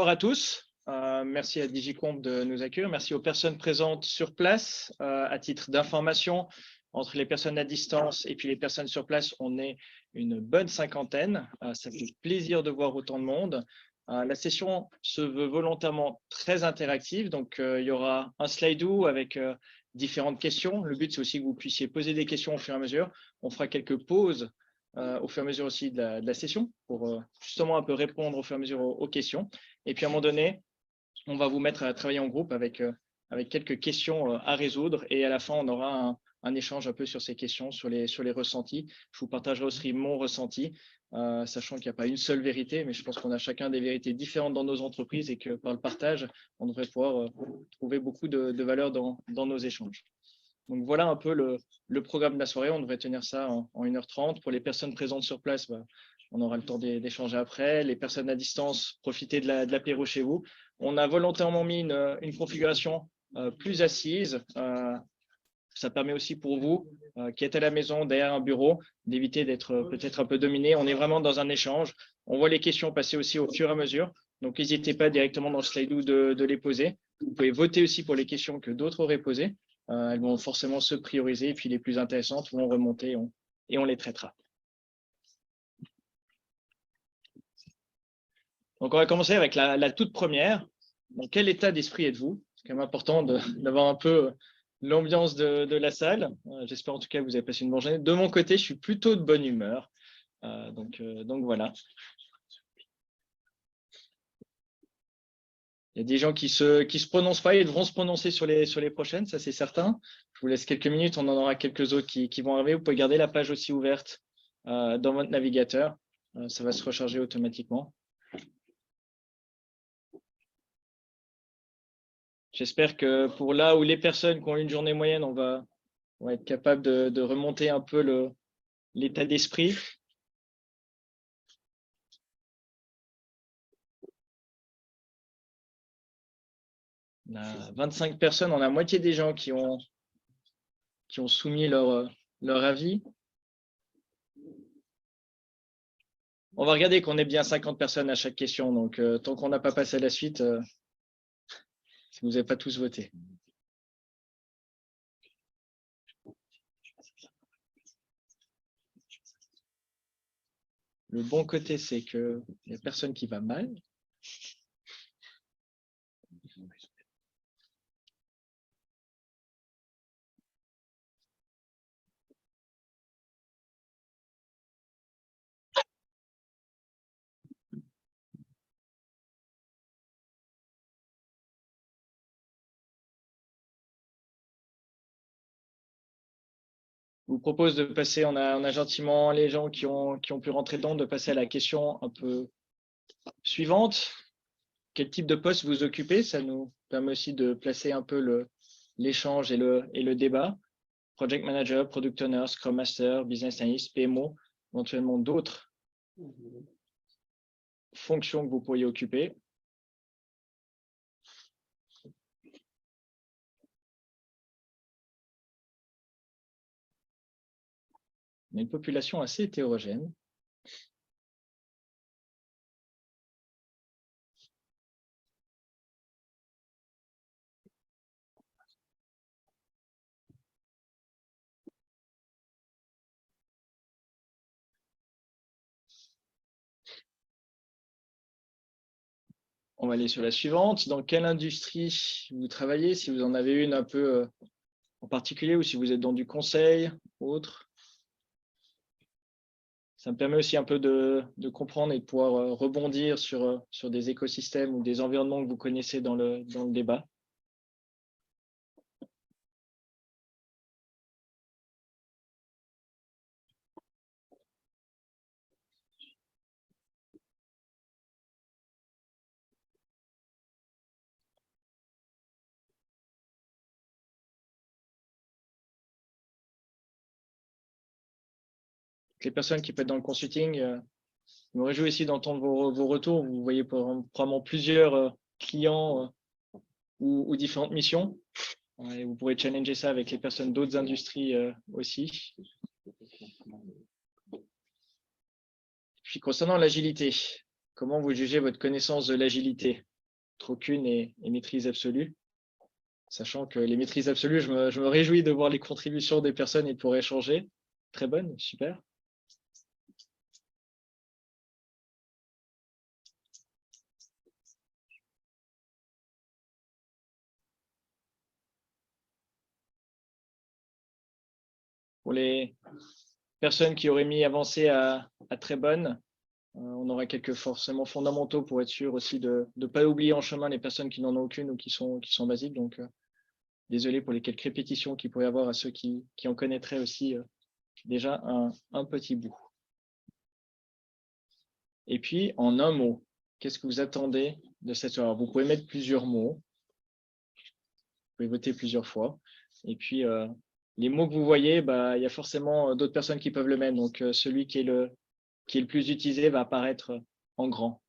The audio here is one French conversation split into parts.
bonsoir à tous. Merci à Digicomp de nous accueillir. Merci aux personnes présentes sur place. À titre d'information, entre les personnes à distance et puis les personnes sur place, on est une bonne cinquantaine. Ça fait plaisir de voir autant de monde. La session se veut volontairement très interactive. Donc, il y aura un slide-do avec différentes questions. Le but, c'est aussi que vous puissiez poser des questions au fur et à mesure. On fera quelques pauses au fur et à mesure aussi de la session pour justement un peu répondre au fur et à mesure aux questions. Et puis à un moment donné, on va vous mettre à travailler en groupe avec quelques questions à résoudre. Et à la fin, on aura un échange un peu sur ces questions, sur les ressentis. Je vous partagerai aussi mon ressenti, sachant qu'il n'y a pas une seule vérité, mais je pense qu'on a chacun des vérités différentes dans nos entreprises et que par le partage, on devrait pouvoir trouver beaucoup de valeur dans nos échanges. Donc voilà un peu le programme de la soirée. On devrait tenir ça en 1h30. Pour les personnes présentes sur place, on aura le temps d'échanger après. Les personnes à distance, profitez de l'apéro chez vous. On a volontairement mis une configuration plus assise. Ça permet aussi pour vous qui êtes à la maison, derrière un bureau, d'éviter d'être peut-être un peu dominé. On est vraiment dans un échange. On voit les questions passer aussi au fur et à mesure. Donc, n'hésitez pas directement dans le slide de les poser. Vous pouvez voter aussi pour les questions que d'autres auraient posées. Elles vont forcément se prioriser et puis les plus intéressantes vont remonter et on les traitera. Donc, on va commencer avec la toute première. Dans quel état d'esprit êtes-vous? C'est quand même important d'avoir un peu l'ambiance de la salle. J'espère en tout cas que vous avez passé une bonne journée. De mon côté, je suis plutôt de bonne humeur. Donc voilà. Il y a des gens qui se prononcent pas et devront se prononcer sur les prochaines, ça c'est certain. Je vous laisse quelques minutes, on en aura quelques autres qui vont arriver. Vous pouvez garder la page aussi ouverte dans votre navigateur. Ça va se recharger automatiquement. J'espère que pour là où les personnes qui ont une journée moyenne, on va être capable de remonter un peu l'état d'esprit. On a 25 personnes, on a moitié des gens qui ont soumis leur avis. On va regarder qu'on ait bien 50 personnes à chaque question. Donc, tant qu'on n'a pas passé à la suite, si vous n'avez pas tous voté. Le bon côté, c'est qu'il n'y a personne qui va mal. Je vous propose de passer, on a gentiment les gens qui ont pu rentrer dedans, de passer à la question un peu suivante. Quel type de poste vous occupez? Ça nous permet aussi de placer un peu l'échange et le débat. Project Manager, Product Owner, Scrum Master, Business Analyst, PMO, éventuellement d'autres fonctions que vous pourriez occuper. On a une population assez hétérogène. On va aller sur la suivante. Dans quelle industrie vous travaillez? Si vous en avez une un peu en particulier ou si vous êtes dans du conseil ou autre. Ça me permet aussi un peu de comprendre et de pouvoir rebondir sur des écosystèmes ou des environnements que vous connaissez dans le débat. Les personnes qui peuvent être dans le consulting, je me réjouis aussi d'entendre vos retours. Vous voyez probablement plusieurs clients ou différentes missions. Et vous pourrez challenger ça avec les personnes d'autres industries aussi. Puis concernant l'agilité, comment vous jugez votre connaissance de l'agilité? aucune est maîtrise absolue. Sachant que les maîtrises absolues, je me réjouis de voir les contributions des personnes et de pouvoir échanger. Très bonne, super. Pour les personnes qui auraient mis avancé à très bonne, on aura quelques forcément fondamentaux pour être sûr aussi de ne pas oublier en chemin les personnes qui n'en ont aucune ou qui sont basiques. Donc, désolé pour les quelques répétitions qu'il pourrait y avoir à ceux qui en connaîtraient aussi déjà un petit bout. Et puis, en un mot, qu'est-ce que vous attendez de cette soirée? Vous pouvez mettre plusieurs mots. Vous pouvez voter plusieurs fois. Et puis, les mots que vous voyez, bah, il y a forcément d'autres personnes qui peuvent le mettre. Donc, celui qui est le plus utilisé va apparaître en grand.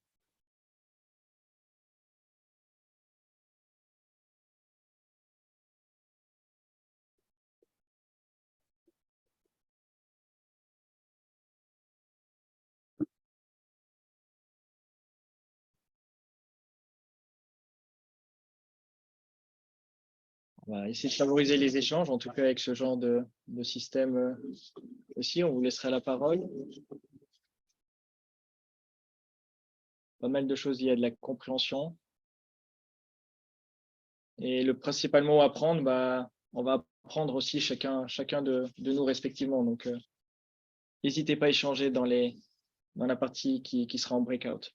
On va essayer de favoriser les échanges, en tout cas avec ce genre de système aussi. On vous laissera la parole. Pas mal de choses, il y a de la compréhension. Et le principal mot à prendre, bah, on va apprendre aussi chacun de nous respectivement. Donc, n'hésitez pas à échanger dans la partie qui sera en breakout.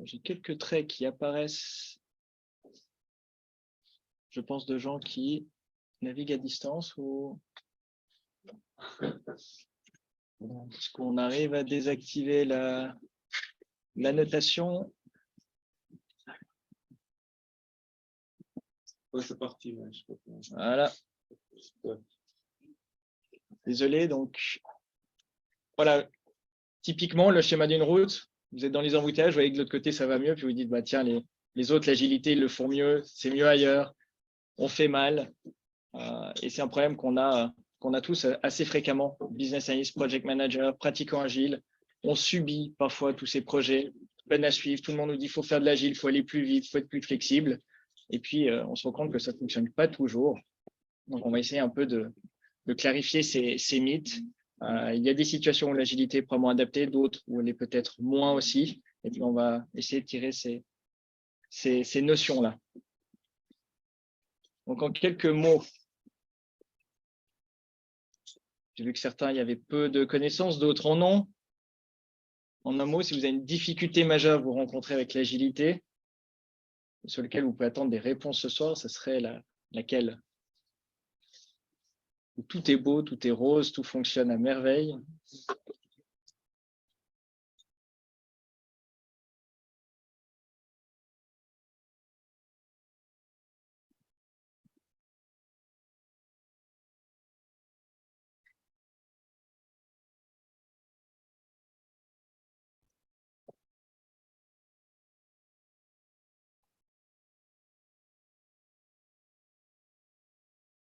J'ai quelques traits qui apparaissent, je pense, de gens qui naviguent à distance ou est-ce qu'on arrive à désactiver la notation? Ouais, c'est parti. Ouais, Voilà. Désolé, donc voilà, typiquement le schéma d'une route, vous êtes dans les embouteillages, vous voyez que de l'autre côté ça va mieux, puis vous dites bah tiens, les autres, l'agilité, ils le font mieux, c'est mieux ailleurs, on fait mal. Et c'est un problème qu'on a tous assez fréquemment, business analyst, project manager, pratiquant agile. On subit parfois tous ces projets, peine à suivre, tout le monde nous dit il faut faire de l'agile, il faut aller plus vite, il faut être plus flexible. Et puis, on se rend compte que ça ne fonctionne pas toujours. Donc, on va essayer un peu de clarifier ces mythes. Il y a des situations où l'agilité est probablement adaptée, d'autres où elle est peut-être moins aussi. Et puis, on va essayer de tirer ces notions-là. Donc, en quelques mots, j'ai vu que certains, il y avait peu de connaissances, d'autres en ont. En un mot, si vous avez une difficulté majeure que vous rencontrez avec l'agilité, sur laquelle vous pouvez attendre des réponses ce soir, ce serait laquelle? Où tout est beau, tout est rose, tout fonctionne à merveille.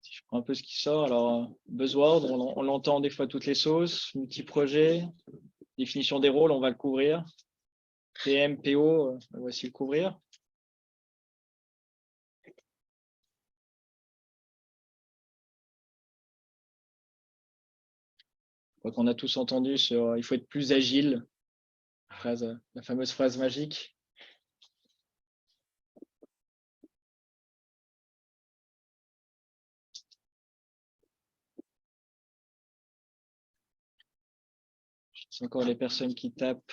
Si je prends un peu ce qui sort, alors buzzword, on l'entend des fois toutes les sauces, multi-projet, définition des rôles, on va le couvrir. PM, PO, on va aussi le couvrir. Je crois qu'on a tous entendu sur il faut être plus agile, la fameuse phrase magique. C'est encore les personnes qui tapent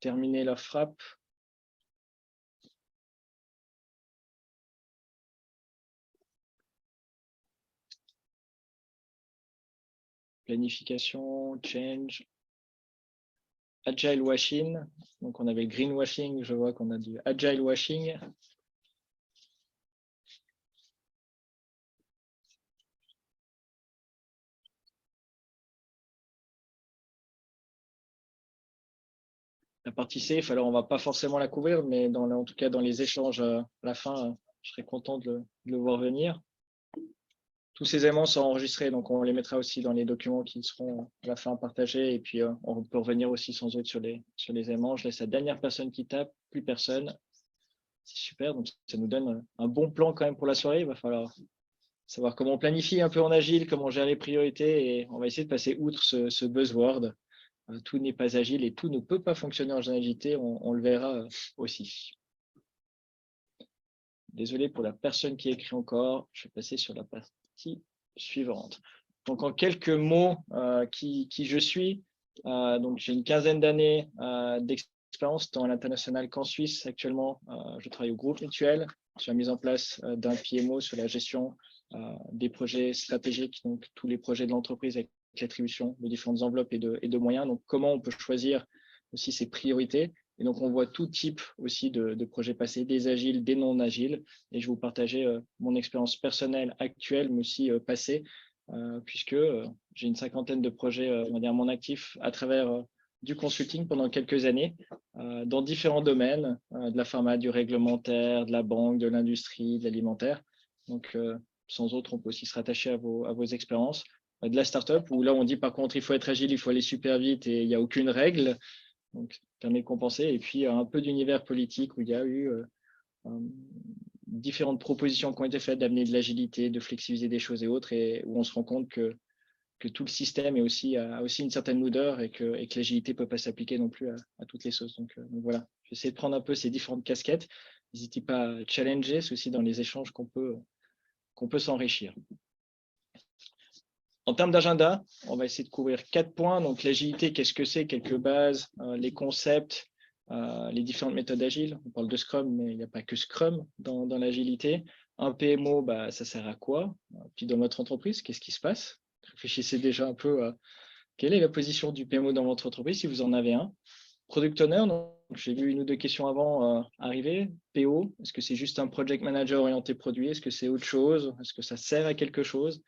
terminer leur frappe. Planification, change, agile washing. Donc, on avait le greenwashing. Je vois qu'on a du agile washing. La partie safe, alors on va pas forcément la couvrir, mais en tout cas dans les échanges à la fin, je serais content de le voir venir. tous ces éléments sont enregistrés, donc on les mettra aussi dans les documents qui seront à la fin partagés. Et puis, on peut revenir aussi sans doute sur les éléments. Je laisse la dernière personne qui tape, plus personne. C'est super, donc ça nous donne un bon plan quand même pour la soirée. Il va falloir savoir comment on planifie un peu en agile, comment on gère les priorités, et on va essayer de passer outre ce buzzword. Tout n'est pas agile et tout ne peut pas fonctionner en agilité, on le verra aussi. Désolé pour la personne qui écrit encore, je vais passer sur la partie suivante. Donc en quelques mots, qui je suis, donc j'ai une quinzaine d'années d'expérience tant à l'international qu'en Suisse. Actuellement, je travaille au groupe Mutuel sur la mise en place d'un PMO sur la gestion des projets stratégiques, donc tous les projets de l'entreprise avec l'attribution de différentes enveloppes et de moyens. Donc comment on peut choisir aussi ses priorités. Et donc, on voit tout type aussi de projets passés, des agiles, des non agiles. Et je vais vous partager mon expérience personnelle actuelle, mais aussi passée, puisque j'ai une cinquantaine de projets, on va dire, à mon actif à travers du consulting pendant quelques années, dans différents domaines, de la pharma, du réglementaire, de la banque, de l'industrie, de l'alimentaire. Donc, sans autre, on peut aussi se rattacher à vos expériences. De la startup, où là, on dit par contre, il faut être agile, il faut aller super vite et il n'y a aucune règle. Donc, ça permet de compenser. Et puis, un peu d'univers politique où il y a eu différentes propositions qui ont été faites d'amener de l'agilité, de flexibiliser des choses et autres, et où on se rend compte que tout le système a aussi une certaine odeur et que l'agilité ne peut pas s'appliquer non plus à toutes les sauces. Donc voilà, j'essaie de prendre un peu ces différentes casquettes. N'hésitez pas à challenger, c'est aussi dans les échanges qu'on peut s'enrichir. En termes d'agenda, on va essayer de couvrir 4 points. Donc, l'agilité, qu'est-ce que c'est? Quelques bases, les concepts, les différentes méthodes agiles. On parle de Scrum, mais il n'y a pas que Scrum dans l'agilité. Un PMO, ça sert à quoi? Puis dans votre entreprise, qu'est-ce qui se passe? Réfléchissez déjà un peu à quelle est la position du PMO dans votre entreprise, si vous en avez un. Product Owner, j'ai vu une ou deux questions avant arriver. PO, est-ce que c'est juste un project manager orienté produit? Est-ce que c'est autre chose? Est-ce que ça sert à quelque chose?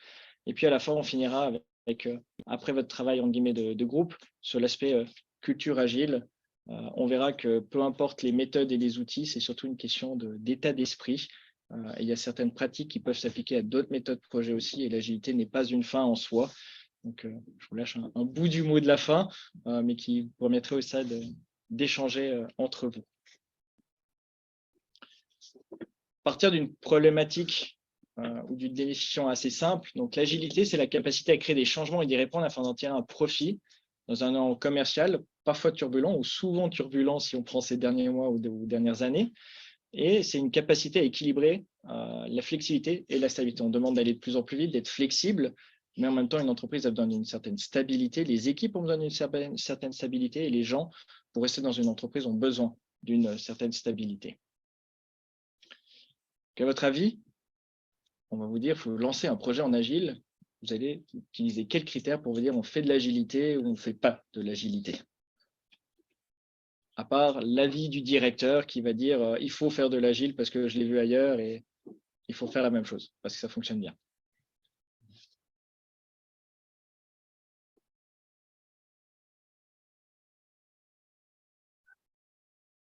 Et puis à la fin, on finira avec après votre travail en guillemets de groupe, sur l'aspect culture agile. On verra que peu importe les méthodes et les outils, c'est surtout une question d'état d'esprit. Il y a certaines pratiques qui peuvent s'appliquer à d'autres méthodes projet aussi, et l'agilité n'est pas une fin en soi. Donc, je vous lâche un bout du mot de la fin, mais qui vous permettrait aussi d'échanger entre vous. Partir d'une problématique ou d'une définition assez simple. Donc, l'agilité, c'est la capacité à créer des changements et d'y répondre afin d'en tirer un profit dans un environnement commercial, parfois turbulent ou souvent turbulent si on prend ces derniers mois ou dernières années. Et c'est une capacité à équilibrer la flexibilité et la stabilité. On demande d'aller de plus en plus vite, d'être flexible, mais en même temps, une entreprise a besoin d'une certaine stabilité. Les équipes ont besoin d'une certaine stabilité et les gens, pour rester dans une entreprise, ont besoin d'une certaine stabilité. À votre avis, on va vous dire, il faut lancer un projet en agile. Vous allez utiliser quels critères pour vous dire on fait de l'agilité ou on ne fait pas de l'agilité? À part l'avis du directeur qui va dire il faut faire de l'agile parce que je l'ai vu ailleurs et il faut faire la même chose parce que ça fonctionne bien.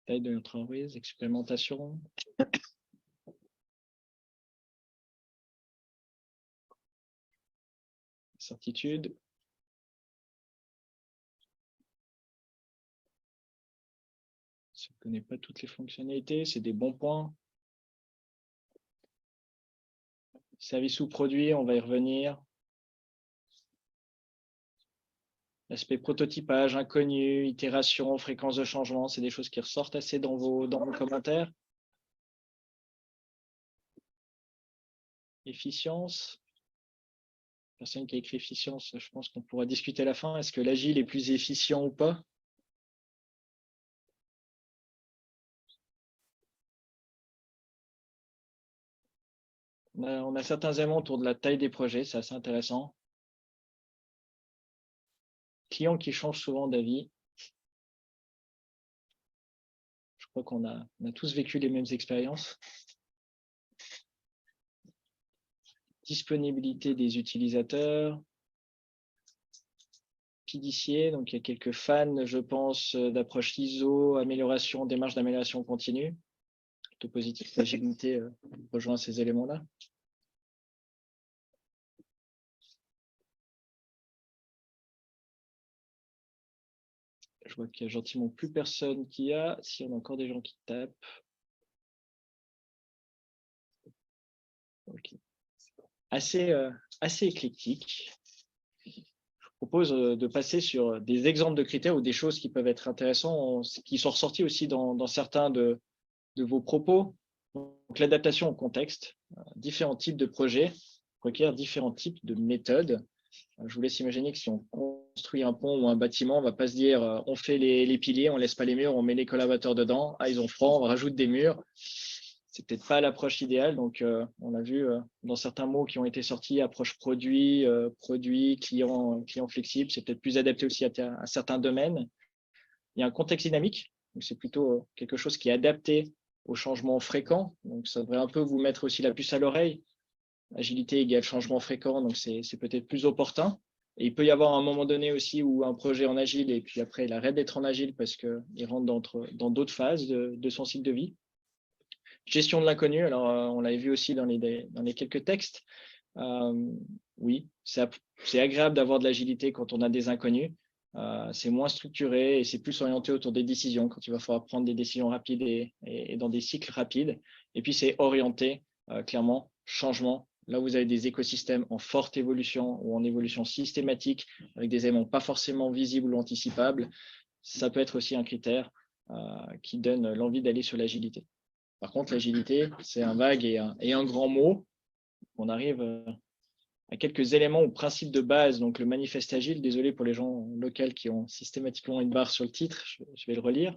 Taille de l'entreprise, expérimentation. Certitude. Si on ne connaît pas toutes les fonctionnalités, c'est des bons points. Service ou produit, on va y revenir. L'aspect prototypage, inconnu, itération, fréquence de changement, c'est des choses qui ressortent assez dans vos commentaires. Efficience. Personne qui a écrit efficience, je pense qu'on pourra discuter à la fin. Est-ce que l'agile est plus efficient ou pas? On a certains éléments autour de la taille des projets, c'est assez intéressant. Clients qui changent souvent d'avis. Je crois qu'on a tous vécu les mêmes expériences. Disponibilité des utilisateurs. PDCA, donc il y a quelques fans, je pense, d'approche ISO, amélioration, démarche d'amélioration continue. Plutôt positif, l'agilité rejoint ces éléments-là. Je vois qu'il y a gentiment plus personne qui y a. Si on a encore des gens qui tapent. Ok. Assez éclectique. Je propose de passer sur des exemples de critères ou des choses qui peuvent être intéressantes, qui sont ressorties aussi dans certains de vos propos. Donc, l'adaptation au contexte, différents types de projets requièrent différents types de méthodes. Je vous laisse imaginer que si on construit un pont ou un bâtiment, on ne va pas se dire on fait les piliers, on ne laisse pas les murs, on met les collaborateurs dedans. Ah, ils ont froid, on rajoute des murs. C'est peut-être pas l'approche idéale. Donc, on a vu dans certains mots qui ont été sortis, approche produit, client flexible. C'est peut-être plus adapté aussi à certains domaines. Il y a un contexte dynamique. C'est plutôt quelque chose qui est adapté aux changements fréquents. Donc, ça devrait un peu vous mettre aussi la puce à l'oreille. Agilité égale changement fréquent, donc c'est peut-être plus opportun. Et il peut y avoir un moment donné aussi où un projet en agile, et puis après, il arrête d'être en agile parce qu'il rentre dans d'autres phases de son cycle de vie. Gestion de l'inconnu, alors on l'avait vu aussi dans les quelques textes. Oui, c'est agréable d'avoir de l'agilité quand on a des inconnus. C'est moins structuré et c'est plus orienté autour des décisions quand il va falloir prendre des décisions rapides et dans des cycles rapides. Et puis, c'est orienté clairement changement. Là, vous avez des écosystèmes en forte évolution ou en évolution systématique avec des éléments pas forcément visibles ou anticipables. Ça peut être aussi un critère qui donne l'envie d'aller sur l'agilité. Par contre, l'agilité, c'est un vague et un grand mot. On arrive à quelques éléments ou principes de base. Donc, le manifeste agile, désolé pour les gens locaux qui ont systématiquement une barre sur le titre, je vais le relire.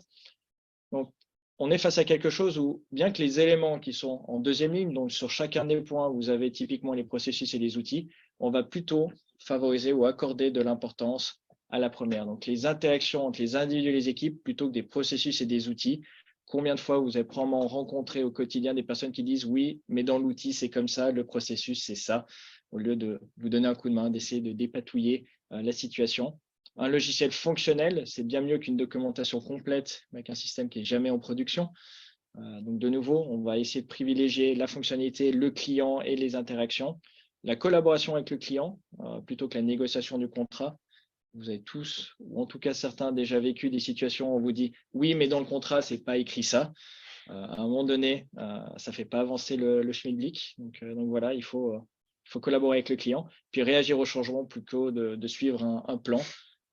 Donc, on est face à quelque chose où, bien que les éléments qui sont en deuxième ligne, donc sur chacun des points, vous avez typiquement les processus et les outils, on va plutôt favoriser ou accorder de l'importance à la première. Donc, les interactions entre les individus et les équipes, plutôt que des processus et des outils. Combien de fois vous avez probablement rencontré au quotidien des personnes qui disent oui, mais dans l'outil, c'est comme ça, le processus, c'est ça, au lieu de vous donner un coup de main, d'essayer de dépatouiller la situation. Un logiciel fonctionnel, c'est bien mieux qu'une documentation complète avec un système qui n'est jamais en production. Donc, de nouveau, on va essayer de privilégier la fonctionnalité, le client et les interactions. La collaboration avec le client, plutôt que la négociation du contrat. Vous avez tous, ou en tout cas certains, déjà vécu des situations où on vous dit « oui, mais dans le contrat, ce n'est pas écrit ça ». À un moment donné, ça ne fait pas avancer le schmilblick. Donc voilà, il faut collaborer avec le client, puis réagir au changement plutôt de suivre un plan.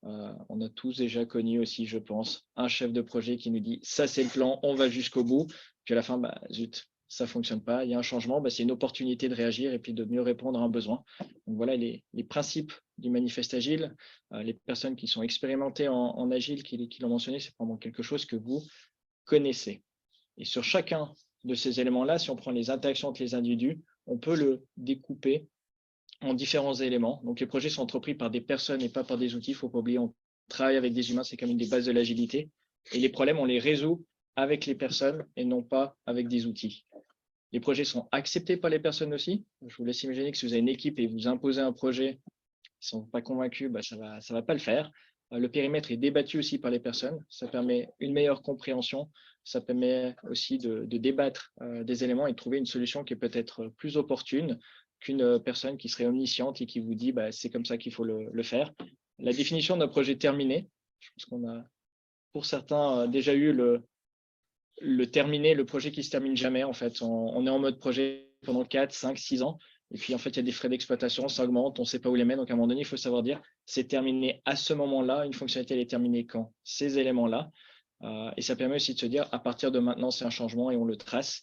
On a tous déjà connu aussi, je pense, un chef de projet qui nous dit « ça, c'est le plan, on va jusqu'au bout ». Puis à la fin, bah, zut, ça ne fonctionne pas. Il y a un changement, bah, c'est une opportunité de réagir et puis de mieux répondre à un besoin. Donc voilà les principes du manifeste agile. Les personnes qui sont expérimentées en agile, qui l'ont mentionné, c'est vraiment quelque chose que vous connaissez. Et sur chacun de ces éléments-là, si on prend les interactions entre les individus, on peut le découper en différents éléments. Donc, les projets sont entrepris par des personnes et pas par des outils. Il ne faut pas oublier, on travaille avec des humains, c'est quand même une des bases de l'agilité. Et les problèmes, on les résout avec les personnes et non pas avec des outils. Les projets sont acceptés par les personnes aussi. Je vous laisse imaginer que si vous avez une équipe et vous imposez un projet, ils ne sont pas convaincus, bah, ça va pas le faire. Le périmètre est débattu aussi par les personnes. Ça permet une meilleure compréhension. Ça permet aussi de débattre des éléments et de trouver une solution qui est peut-être plus opportune qu'une personne qui serait omnisciente et qui vous dit bah, c'est comme ça qu'il faut le faire. La définition d'un projet terminé, je pense qu'on a pour certains déjà eu le terminé, le projet qui ne se termine jamais. En fait, on est en mode projet pendant 4, 5, 6 ans. Et puis, en fait, il y a des frais d'exploitation, ça augmente, on ne sait pas où les mettre. Donc, à un moment donné, il faut savoir dire, c'est terminé à ce moment-là. Une fonctionnalité, elle est terminée quand? Ces éléments-là. Et ça permet aussi de se dire, à partir de maintenant, c'est un changement et on le trace.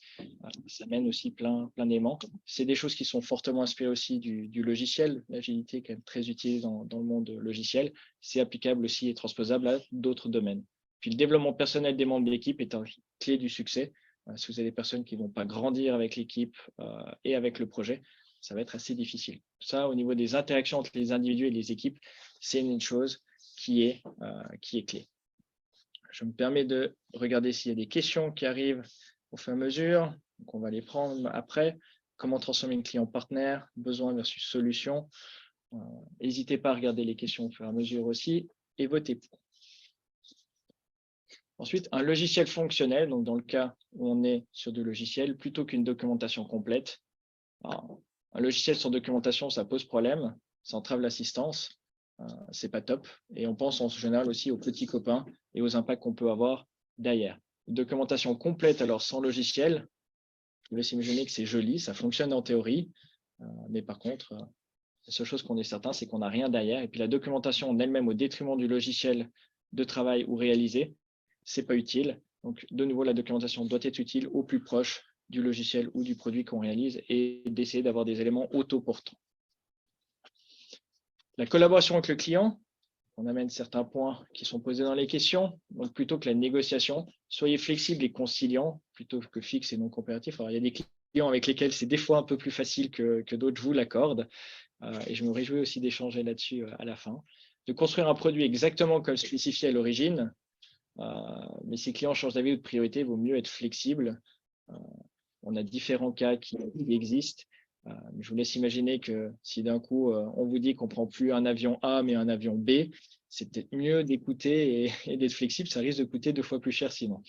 Ça mène aussi plein d'éléments. C'est des choses qui sont fortement inspirées aussi du logiciel. L'agilité est quand même très utile dans le monde logiciel. C'est applicable aussi et transposable à d'autres domaines. Puis le développement personnel des membres de l'équipe est une clé du succès. Si vous avez des personnes qui ne vont pas grandir avec l'équipe et avec le projet, ça va être assez difficile. Ça, au niveau des interactions entre les individus et les équipes, c'est une chose qui est clé. Je me permets de regarder s'il y a des questions qui arrivent au fur et à mesure. Donc, on va les prendre après. Comment transformer une client partenaire, besoin versus solution. N'hésitez pas à regarder les questions au fur et à mesure aussi et votez pour. Ensuite, un logiciel fonctionnel, donc dans le cas où on est sur du logiciel, plutôt qu'une documentation complète. Alors, un logiciel sans documentation, ça pose problème, ça entrave l'assistance. c'est pas top. Et on pense en général aussi aux petits copains et aux impacts qu'on peut avoir derrière. Une documentation complète, alors sans logiciel, je vous laisse imaginer que c'est joli, ça fonctionne en théorie, mais par contre, la seule chose qu'on est certain, c'est qu'on n'a rien derrière. Et puis la documentation en elle-même, au détriment du logiciel de travail ou réalisé, c'est pas utile. Donc, de nouveau, la documentation doit être utile au plus proche du logiciel ou du produit qu'on réalise et d'essayer d'avoir des éléments autoportants. La collaboration avec le client, on amène certains points qui sont posés dans les questions. Donc, plutôt que la négociation, soyez flexible et conciliant plutôt que fixe et non comparatif. Alors, il y a des clients avec lesquels c'est des fois un peu plus facile que d'autres, je vous l'accorde. Et je me réjouis aussi d'échanger là-dessus à la fin. De construire un produit exactement comme spécifié à l'origine. Mais si les clients changent d'avis ou de priorité, il vaut mieux être flexible. On a différents cas qui existent. Je vous laisse imaginer que si d'un coup, on vous dit qu'on ne prend plus un avion A, mais un avion B, c'est peut-être mieux d'écouter et d'être flexible. Ça risque de coûter 2 fois plus cher sinon.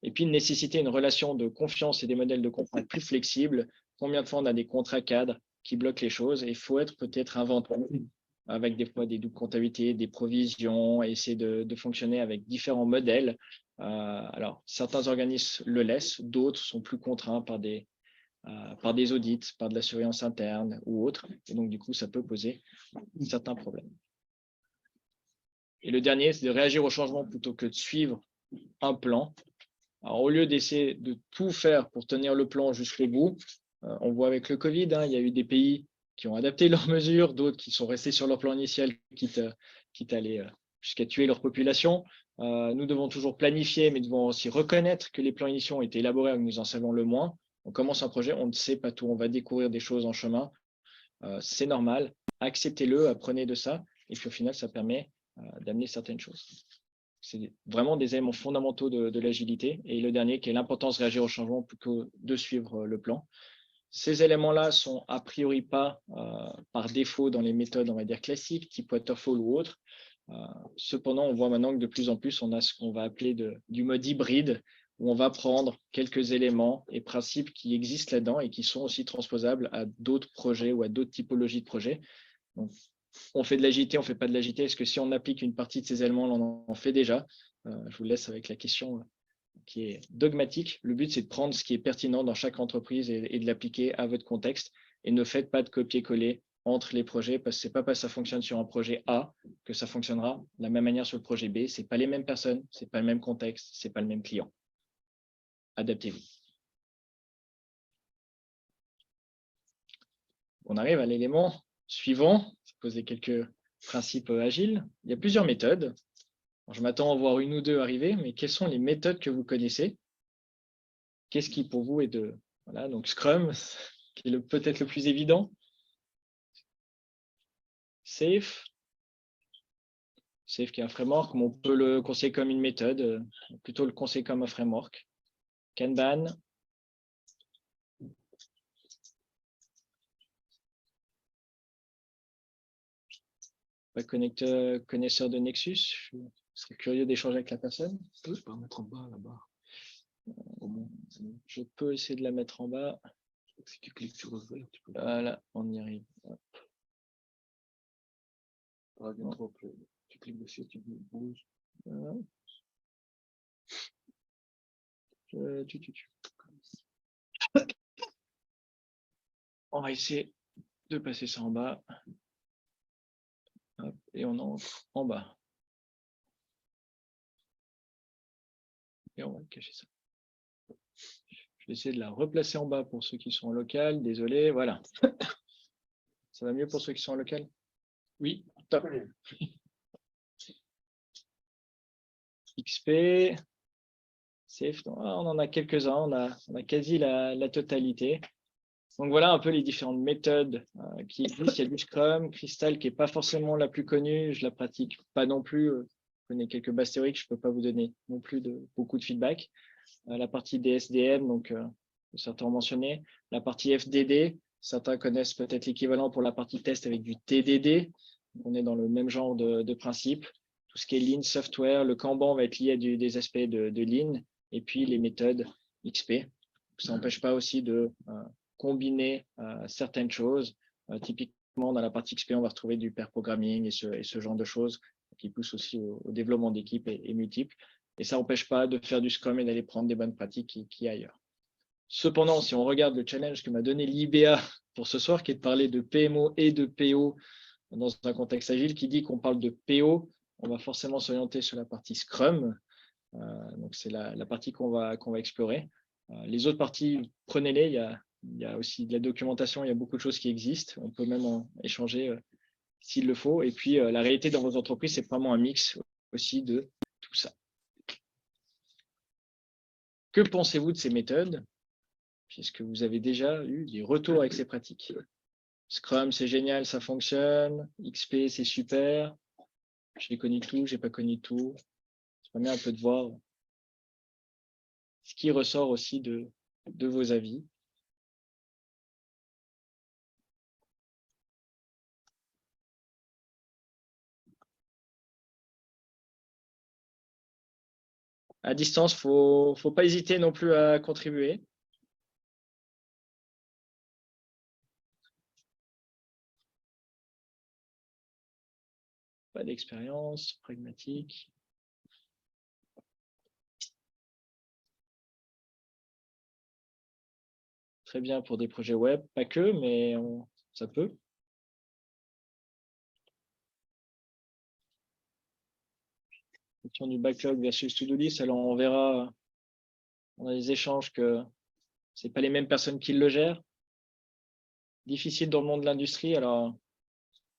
Et puis, nécessiter une relation de confiance et des modèles de contrat plus flexibles. Combien de fois on a des contrats cadres qui bloquent les choses? Et il faut être peut-être inventif avec des fois des doubles comptabilités, des provisions, et essayer de fonctionner avec différents modèles. Alors, certains organismes le laissent, d'autres sont plus contraints par des audits, par de la surveillance interne ou autre. Et donc, du coup, ça peut poser certains problèmes. Et le dernier, c'est de réagir au changement plutôt que de suivre un plan. Alors, au lieu d'essayer de tout faire pour tenir le plan jusqu'au bout, on voit avec le Covid, il y a eu des pays qui ont adapté leurs mesures, d'autres qui sont restés sur leur plan initial, quitte à aller jusqu'à tuer leur population. Nous devons toujours planifier, mais devons aussi reconnaître que les plans initiaux ont été élaborés et que nous en savons le moins. On commence un projet, on ne sait pas tout, on va découvrir des choses en chemin. C'est normal, acceptez-le, apprenez de ça, et puis au final, ça permet d'amener certaines choses. C'est vraiment des éléments fondamentaux de l'agilité. Et le dernier, qui est l'importance de réagir au changement plutôt que de suivre le plan. Ces éléments-là sont a priori pas par défaut dans les méthodes, on va dire, classiques, type waterfall ou autre. Cependant, on voit maintenant que de plus en plus, on a ce qu'on va appeler du mode hybride, où on va prendre quelques éléments et principes qui existent là-dedans et qui sont aussi transposables à d'autres projets ou à d'autres typologies de projets. Donc, on fait de l'agilité, on ne fait pas de l'agilité. Est-ce que si on applique une partie de ces éléments, on en fait déjà? Je vous laisse avec la question qui est dogmatique. Le but, c'est de prendre ce qui est pertinent dans chaque entreprise et de l'appliquer à votre contexte. Et ne faites pas de copier-coller entre les projets, parce que ce n'est pas parce que ça fonctionne sur un projet A que ça fonctionnera de la même manière sur le projet B. Ce n'est pas les mêmes personnes, ce n'est pas le même contexte, ce n'est pas le même client. Adaptez-vous. On arrive à l'élément suivant, poser quelques principes agiles. Il y a plusieurs méthodes. Je m'attends à voir une ou deux arriver, mais quelles sont les méthodes que vous connaissez? Qu'est-ce qui pour vous est de... Voilà, donc Scrum, qui est peut-être le plus évident. Safe. Safe qui est un framework, mais on peut le conseiller comme une méthode, plutôt le conseiller comme un framework. Kanban. Pas connaisseur de Nexus. Je serais curieux d'échanger avec la personne. Je peux la mettre en bas, là-bas. Je peux essayer de la mettre en bas. Si tu cliques sur le vert, tu peux. Voilà, on y arrive. Par exemple, tu cliques dessus, tu bouges. Voilà. On va essayer de passer ça en bas. Hop, et on entre en bas. Et on va cacher ça. Je vais essayer de la replacer en bas pour ceux qui sont en local. Désolé, voilà. Ça va mieux pour ceux qui sont en local? Oui, top. XP, Safe, on en a quelques-uns, on a quasi la totalité. Donc voilà un peu les différentes méthodes qui existent. Il y a du Scrum, Crystal qui n'est pas forcément la plus connue, je la pratique pas non plus. Je connais quelques bases théoriques, je ne peux pas vous donner non plus beaucoup de feedback. La partie DSDM, donc certains ont mentionné. La partie FDD, certains connaissent peut-être l'équivalent pour la partie test avec du TDD. On est dans le même genre de principe. Tout ce qui est Lean Software, le Kanban va être lié à des aspects de Lean, et puis les méthodes XP. Ça n'empêche pas aussi de combiner certaines choses. Typiquement, dans la partie XP, on va retrouver du pair programming et ce genre de choses qui poussent aussi au développement d'équipes et multiples. Et ça n'empêche pas de faire du Scrum et d'aller prendre des bonnes pratiques qui ailleurs. Cependant, si on regarde le challenge que m'a donné l'IBA pour ce soir, qui est de parler de PMO et de PO dans un contexte agile, qui dit qu'on parle de PO, on va forcément s'orienter sur la partie Scrum. Donc, c'est la partie qu'on va explorer. Les autres parties, prenez-les. Il y a aussi de la documentation, il y a beaucoup de choses qui existent. On peut même en échanger s'il le faut. Et puis, la réalité dans vos entreprises, c'est vraiment un mix aussi de tout ça. Que pensez-vous de ces méthodes? Est-ce que vous avez déjà eu des retours avec ces pratiques? Scrum, c'est génial, ça fonctionne. XP, c'est super. J'ai connu tout, j'ai pas connu tout. Ça permet un peu de voir ce qui ressort aussi de vos avis. À distance, faut pas hésiter non plus à contribuer. Pas d'expérience, pragmatique. Très bien pour des projets web, pas que, mais ça peut. Question du backlog versus to-do list, alors on verra dans les échanges que c'est pas les mêmes personnes qui le gèrent. Difficile dans le monde de l'industrie. Alors,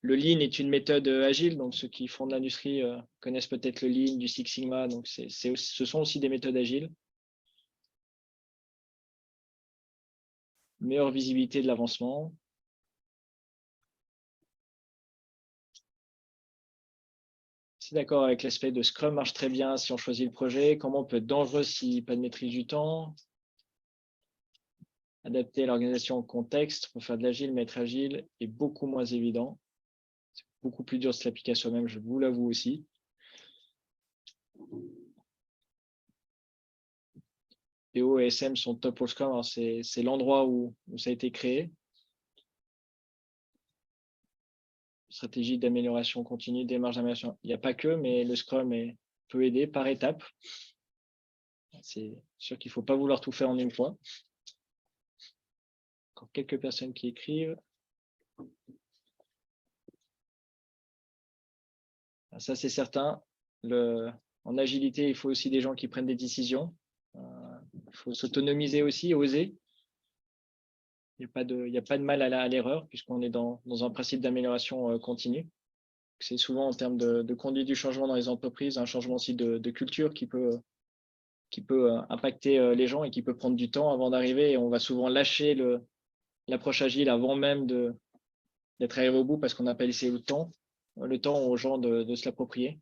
le Lean est une méthode agile, donc ceux qui font de l'industrie connaissent peut-être le Lean, du Six Sigma, donc ce sont aussi des méthodes agiles. Meilleure visibilité de l'avancement. C'est d'accord avec l'aspect de Scrum marche très bien si on choisit le projet. Comment on peut être dangereux si pas de maîtrise du temps? Adapter l'organisation au contexte pour faire de l'agile, mais être agile est beaucoup moins évident. C'est beaucoup plus dur de se l'appliquer à soi-même, je vous l'avoue aussi. PO et SM sont top pour Scrum. C'est l'endroit où ça a été créé. Stratégie d'amélioration continue, démarche d'amélioration. Il n'y a pas que, mais le Scrum peut aider par étapes. C'est sûr qu'il ne faut pas vouloir tout faire en une fois. Encore quelques personnes qui écrivent. Ça, c'est certain. En agilité, il faut aussi des gens qui prennent des décisions. Il faut s'autonomiser aussi, oser. Il n'y a pas de mal à l'erreur, puisqu'on est dans un principe d'amélioration continue. C'est souvent en termes de conduite du changement dans les entreprises, un changement aussi de culture qui peut impacter les gens et qui peut prendre du temps avant d'arriver. Et on va souvent lâcher l'approche agile avant même d'être arrivé au bout parce qu'on n'a pas laissé le temps aux gens de se l'approprier.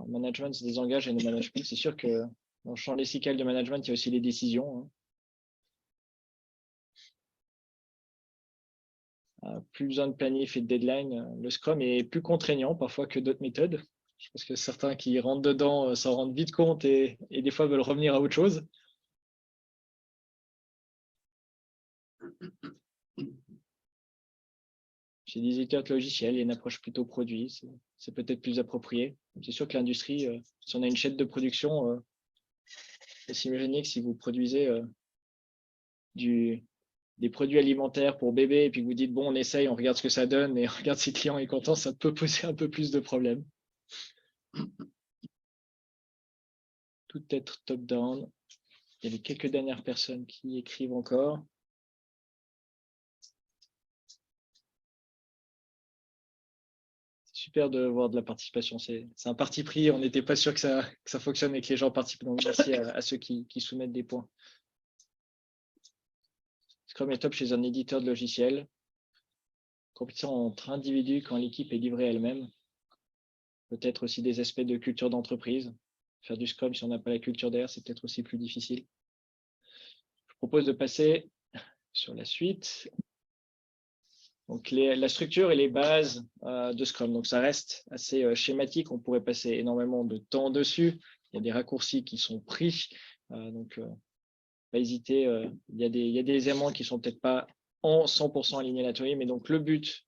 Le management se désengage et le management, c'est sûr que dans le champ lexical de management, il y a aussi les décisions. Plus besoin de planif et de deadline. Le Scrum est plus contraignant parfois que d'autres méthodes. Je pense que certains qui rentrent dedans s'en rendent vite compte et des fois veulent revenir à autre chose. Chez les éditeurs de logiciels, il y a une approche plutôt produit. C'est peut-être plus approprié. C'est sûr que l'industrie, si on a une chaîne de production, il faut s'imaginer que si vous produisez des produits alimentaires pour bébés et puis que vous dites, bon, on essaye, on regarde ce que ça donne et on regarde si le client est content, ça peut poser un peu plus de problèmes. Tout être top-down. Il y avait quelques dernières personnes qui écrivent encore. Super de voir de la participation. C'est un parti pris. On n'était pas sûr que ça fonctionne et que les gens participent. Donc, merci à ceux qui soumettent des points. Scrum est top chez un éditeur de logiciels. Compétition entre individus quand l'équipe est livrée elle-même. Peut-être aussi des aspects de culture d'entreprise. Faire du Scrum, si on n'a pas la culture derrière, c'est peut-être aussi plus difficile. Je propose de passer sur la suite. Donc, la structure et les bases de Scrum. Donc, ça reste assez schématique. On pourrait passer énormément de temps dessus. Il y a des raccourcis qui sont pris. Donc, pas hésiter. Il y a des éléments qui sont peut-être pas en 100% aligné à l'atelier. Mais donc, le but,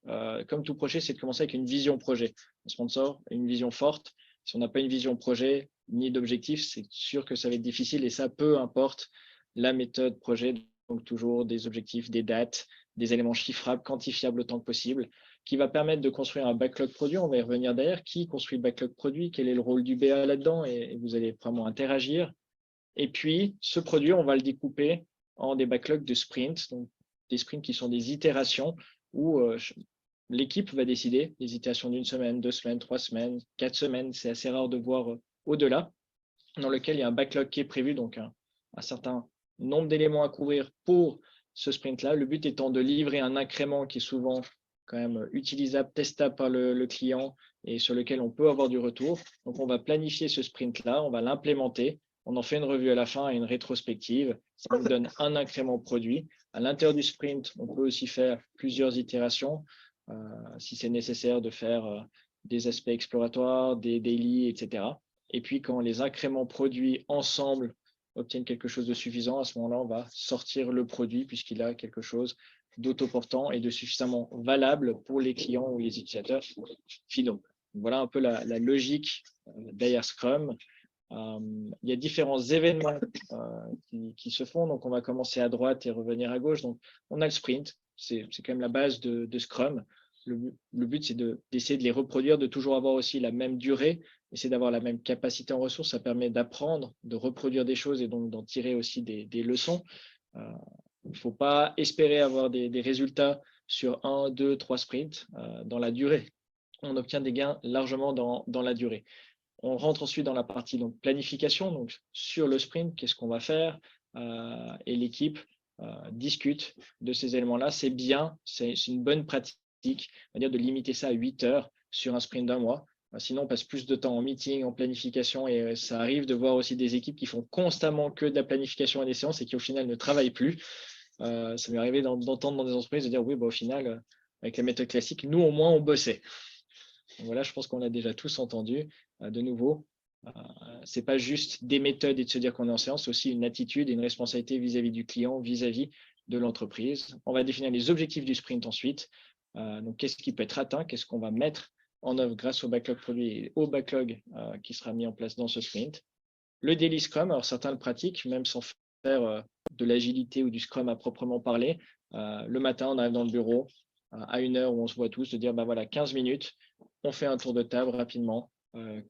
comme tout projet, c'est de commencer avec une vision projet. Un sponsor, une vision forte. Si on n'a pas une vision projet ni d'objectif, c'est sûr que ça va être difficile et ça, peu importe la méthode projet. Donc, toujours des objectifs, des dates, des éléments chiffrables, quantifiables autant que possible, qui va permettre de construire un backlog produit. On va y revenir derrière. Qui construit le backlog produit? Quel est le rôle du BA là-dedans? Et vous allez vraiment interagir. Et puis, ce produit, on va le découper en des backlogs de sprints, donc des sprints qui sont des itérations où l'équipe va décider, des itérations d'1 semaine, 2 semaines, 3 semaines, 4 semaines. C'est assez rare de voir au-delà, dans lequel il y a un backlog qui est prévu, donc un certain nombre d'éléments à couvrir pour ce sprint-là. Le but étant de livrer un incrément qui est souvent quand même utilisable, testable par le client et sur lequel on peut avoir du retour. Donc, on va planifier ce sprint-là, on va l'implémenter. On en fait une revue à la fin et une rétrospective. Ça nous donne un incrément produit. À l'intérieur du sprint, on peut aussi faire plusieurs itérations si c'est nécessaire de faire des aspects exploratoires, des daily, etc. Et puis, quand les incréments produits ensemble obtiennent quelque chose de suffisant, à ce moment-là, on va sortir le produit puisqu'il a quelque chose d'autoportant et de suffisamment valable pour les clients ou les utilisateurs finaux. Voilà un peu la logique derrière Scrum. Il y a différents événements qui se font. Donc, on va commencer à droite et revenir à gauche. Donc, on a le sprint. C'est quand même la base de Scrum. Le but, c'est d'essayer de les reproduire, de toujours avoir aussi la même durée, essayer d'avoir la même capacité en ressources. Ça permet d'apprendre, de reproduire des choses et donc d'en tirer aussi des leçons. Il ne faut pas espérer avoir des résultats sur 1, 2, 3 sprints dans la durée. On obtient des gains largement dans la durée. On rentre ensuite dans la partie donc, planification. Donc, sur le sprint, qu'est-ce qu'on va faire et l'équipe discute de ces éléments-là. C'est bien, c'est une bonne pratique, on va dire de limiter ça à 8 heures sur un sprint d'un mois. Sinon, on passe plus de temps en meeting, en planification et ça arrive de voir aussi des équipes qui font constamment que de la planification et des séances et qui au final ne travaillent plus. Ça m'est arrivé d'entendre dans des entreprises de dire oui, bah, au final, avec la méthode classique, nous au moins on bossait. Donc voilà, je pense qu'on l'a déjà tous entendu. De nouveau, ce n'est pas juste des méthodes et de se dire qu'on est en séance, c'est aussi une attitude et une responsabilité vis-à-vis du client, vis-à-vis de l'entreprise. On va définir les objectifs du sprint ensuite. Donc, qu'est-ce qui peut être atteint? Qu'est-ce qu'on va mettre en œuvre grâce au backlog produit et au backlog qui sera mis en place dans ce sprint? Le daily Scrum, alors certains le pratiquent, même sans faire de l'agilité ou du Scrum à proprement parler. Le matin, on arrive dans le bureau à une heure où on se voit tous, de dire, bah voilà, 15 minutes, on fait un tour de table rapidement.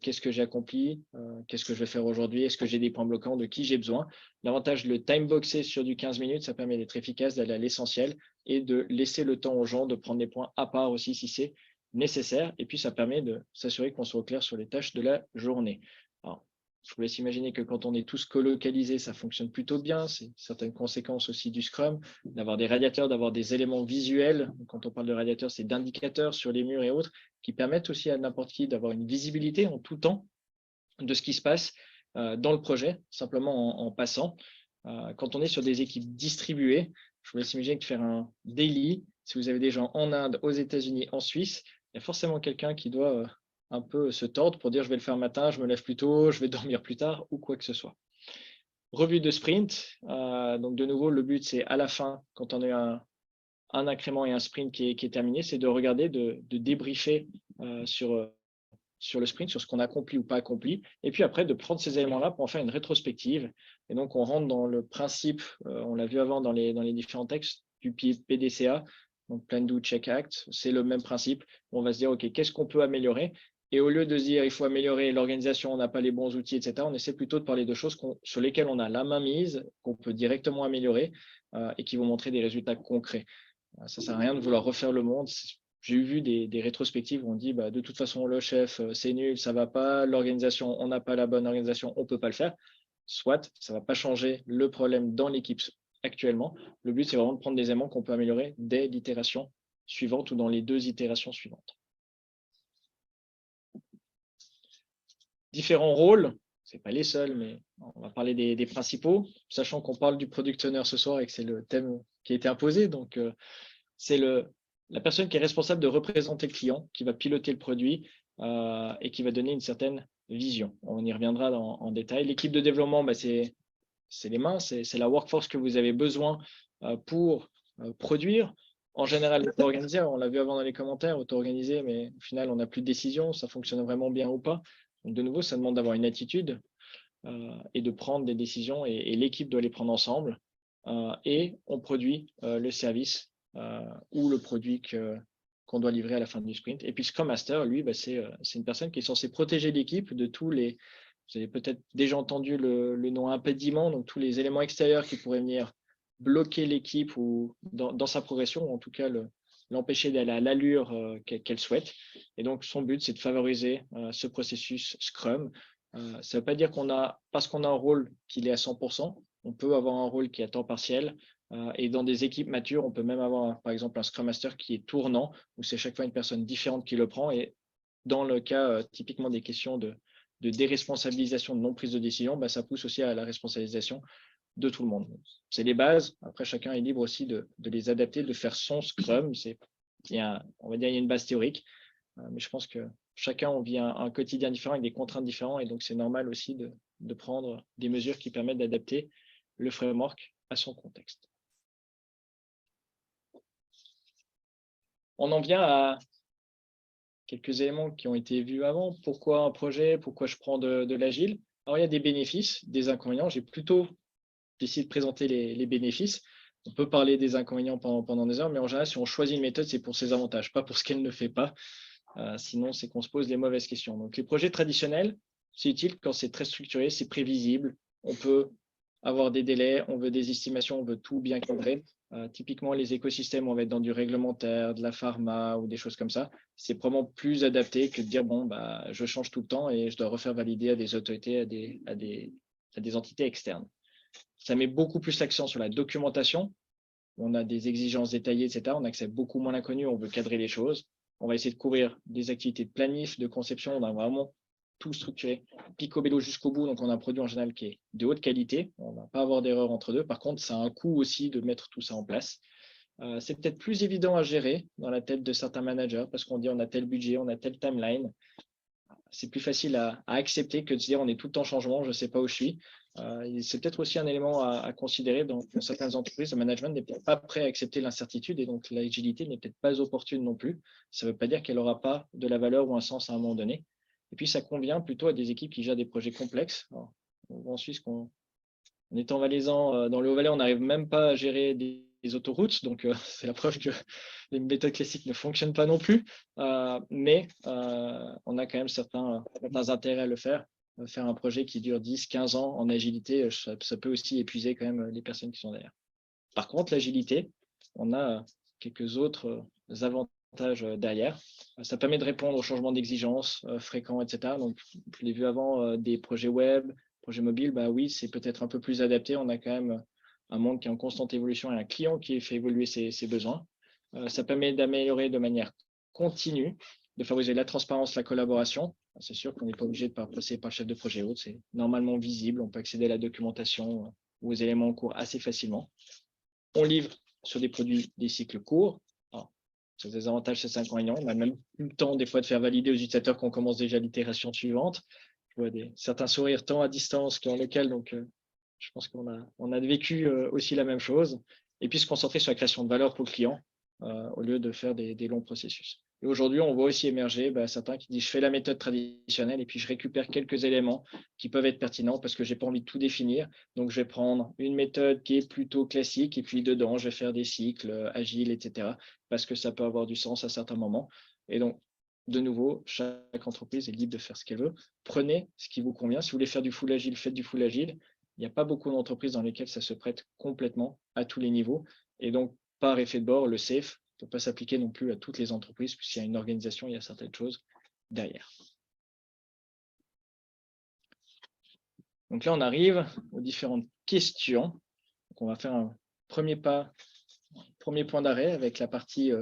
Qu'est-ce que j'ai accompli? Qu'est-ce que je vais faire aujourd'hui? Est-ce que j'ai des points bloquants? De qui j'ai besoin? L'avantage de le time boxer sur du 15 minutes, ça permet d'être efficace, d'aller à l'essentiel et de laisser le temps aux gens de prendre des points à part aussi si c'est nécessaire. Et puis, ça permet de s'assurer qu'on soit au clair sur les tâches de la journée. Alors, je vous laisse imaginer que quand on est tous colocalisés, ça fonctionne plutôt bien. C'est certaines conséquences aussi du Scrum, d'avoir des radiateurs, d'avoir des éléments visuels. Quand on parle de radiateurs, c'est d'indicateurs sur les murs et autres qui permettent aussi à n'importe qui d'avoir une visibilité en tout temps de ce qui se passe dans le projet, simplement en passant. Quand on est sur des équipes distribuées, je vous laisse imaginer que faire un daily, si vous avez des gens en Inde, aux États-Unis, en Suisse, il y a forcément quelqu'un qui doit un peu se tordre pour dire je vais le faire matin, je me lève plus tôt, je vais dormir plus tard ou quoi que ce soit. Revue de sprint. Donc de nouveau, le but c'est à la fin, quand on a un incrément et un sprint qui est terminé, c'est de regarder, de débriefer sur le sprint, sur ce qu'on a accompli ou pas accompli, et puis après de prendre ces éléments-là pour en faire une rétrospective. Et donc on rentre dans le principe, on l'a vu avant dans les différents textes, du PDCA, donc Plan, Do, Check, Act, c'est le même principe. On va se dire, OK, qu'est-ce qu'on peut améliorer? Et au lieu de se dire, il faut améliorer l'organisation, on n'a pas les bons outils, etc., on essaie plutôt de parler de choses sur lesquelles on a la main mise, qu'on peut directement améliorer et qui vont montrer des résultats concrets. Ça ne sert à rien de vouloir refaire le monde. J'ai vu des rétrospectives où on dit bah, de toute façon, le chef, c'est nul, ça ne va pas, l'organisation, on n'a pas la bonne organisation, on ne peut pas le faire. Soit, ça ne va pas changer le problème dans l'équipe actuellement. Le but, c'est vraiment de prendre des éléments qu'on peut améliorer dès l'itération suivante ou dans les 2 itérations suivantes. Différents rôles, ce n'est pas les seuls, mais on va parler des principaux, sachant qu'on parle du product owner ce soir et que c'est le thème qui a été imposé. Donc, c'est la personne qui est responsable de représenter le client, qui va piloter le produit et qui va donner une certaine vision. On y reviendra en détail. L'équipe de développement, bah, c'est les mains, c'est la workforce que vous avez besoin pour produire. En général, auto-organisé, on l'a vu avant dans les commentaires, auto-organisé, mais au final, on n'a plus de décision, ça fonctionne vraiment bien ou pas. Donc, de nouveau, ça demande d'avoir une attitude et de prendre des décisions, et l'équipe doit les prendre ensemble. Et on produit le service ou le produit qu'on doit livrer à la fin du sprint. Et puis, Scrum Master, lui, c'est une personne qui est censée protéger l'équipe de tous les… Vous avez peut-être déjà entendu le nom impédiment, donc tous les éléments extérieurs qui pourraient venir bloquer l'équipe ou dans sa progression, ou en tout cas l'empêcher d'aller à l'allure qu'elle souhaite. Et donc, son but, c'est de favoriser ce processus Scrum. Ça ne veut pas dire parce qu'on a un rôle qu'il est à 100%, on peut avoir un rôle qui est à temps partiel. Et dans des équipes matures, on peut même avoir, par exemple, un Scrum Master qui est tournant, où c'est chaque fois une personne différente qui le prend. Et dans le cas typiquement des questions de déresponsabilisation, de non-prise de décision, ça pousse aussi à la responsabilisation de tout le monde. C'est les bases. Après, chacun est libre aussi de les adapter, de faire son Scrum. On va dire il y a une base théorique, mais je pense que chacun, on vit un quotidien différent avec des contraintes différentes, et donc c'est normal aussi de prendre des mesures qui permettent d'adapter le framework à son contexte. On en vient à quelques éléments qui ont été vus avant. Pourquoi un projet? Pourquoi je prends de l'agile? Alors, il y a des bénéfices, des inconvénients. J'ai plutôt décidé de présenter les bénéfices. On peut parler des inconvénients pendant des heures, mais en général, si on choisit une méthode, c'est pour ses avantages, pas pour ce qu'elle ne fait pas. Sinon, c'est qu'on se pose les mauvaises questions. Donc, les projets traditionnels, c'est utile quand c'est très structuré, c'est prévisible. On peut avoir des délais, on veut des estimations, on veut tout bien cadrer. Typiquement, les écosystèmes, on va être dans du réglementaire, de la pharma ou des choses comme ça. C'est probablement plus adapté que de dire, je change tout le temps et je dois refaire valider à des autorités, à des entités externes. Ça met beaucoup plus l'accent sur la documentation. On a des exigences détaillées, etc. On accepte beaucoup moins l'inconnu, on veut cadrer les choses. On va essayer de couvrir des activités de planif, de conception. On a vraiment tout structuré, picobello jusqu'au bout. Donc, on a un produit en général qui est de haute qualité. On ne va pas avoir d'erreur entre deux. Par contre, ça a un coût aussi de mettre tout ça en place. C'est peut-être plus évident à gérer dans la tête de certains managers parce qu'on dit on a tel budget, on a tel timeline. C'est plus facile à accepter que de se dire on est tout le temps en changement, je ne sais pas où je suis. C'est peut-être aussi un élément à considérer dans certaines entreprises. Le management n'est peut-être pas prêt à accepter l'incertitude et donc l'agilité n'est peut-être pas opportune non plus. Ça ne veut pas dire qu'elle n'aura pas de la valeur ou un sens à un moment donné. Et puis, ça convient plutôt à des équipes qui gèrent des projets complexes. Alors, en Suisse, en étant valaisan, dans le Haut-Valais, on n'arrive même pas à gérer des autoroutes. Donc, c'est la preuve que les méthodes classiques ne fonctionnent pas non plus. Mais on a quand même certains intérêts à le faire. Faire un projet qui dure 10, 15 ans en agilité, ça peut aussi épuiser quand même les personnes qui sont derrière. Par contre, l'agilité, on a quelques autres avantages derrière. Ça permet de répondre aux changements d'exigence fréquents, etc. Donc, je l'ai vu avant, des projets web, projets mobiles, oui, c'est peut-être un peu plus adapté. On a quand même un monde qui est en constante évolution et un client qui fait évoluer ses besoins. Ça permet d'améliorer de manière continue, de favoriser la transparence, la collaboration. C'est sûr qu'on n'est pas obligé de passer par le chef de projet autre. C'est normalement visible. On peut accéder à la documentation ou aux éléments en cours assez facilement. On livre sur des produits des cycles courts. C'est des avantages, c'est inconvénients. On a même plus le temps des fois de faire valider aux utilisateurs qu'on commence déjà l'itération suivante. Je vois certains sourires tant à distance qu'en local, donc je pense qu'on a vécu aussi la même chose. Et puis se concentrer sur la création de valeur pour le client au lieu de faire des longs processus. Et aujourd'hui, on voit aussi émerger certains qui disent je fais la méthode traditionnelle et puis je récupère quelques éléments qui peuvent être pertinents parce que je n'ai pas envie de tout définir. Donc, je vais prendre une méthode qui est plutôt classique et puis dedans, je vais faire des cycles agiles, etc. parce que ça peut avoir du sens à certains moments. Et donc, de nouveau, chaque entreprise est libre de faire ce qu'elle veut. Prenez ce qui vous convient. Si vous voulez faire du full agile, faites du full agile. Il n'y a pas beaucoup d'entreprises dans lesquelles ça se prête complètement à tous les niveaux. Et donc, par effet de bord, le SAFe ne peut pas s'appliquer non plus à toutes les entreprises, puisqu'il y a une organisation, il y a certaines choses derrière. Donc là, on arrive aux différentes questions. Donc, on va faire un premier point d'arrêt avec la partie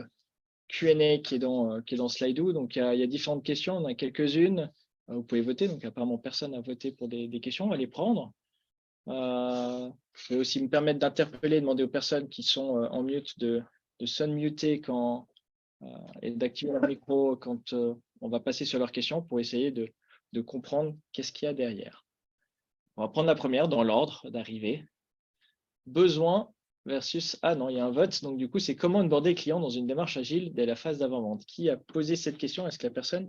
Q&A qui est dans Slido. Donc, il y a différentes questions, on en a quelques-unes. Vous pouvez voter, donc apparemment, personne n'a voté pour des questions. On va les prendre. Je vais aussi me permettre d'interpeller, demander aux personnes qui sont en mute de s'unmuter et d'activer leur micro quand on va passer sur leurs questions pour essayer de comprendre qu'est-ce qu'il y a derrière. On va prendre la première dans l'ordre d'arrivée. Besoin versus… Ah non, il y a un vote. Donc, du coup, c'est comment onboarder les clients dans une démarche agile dès la phase d'avant-vente. Qui a posé cette question? Est-ce que la personne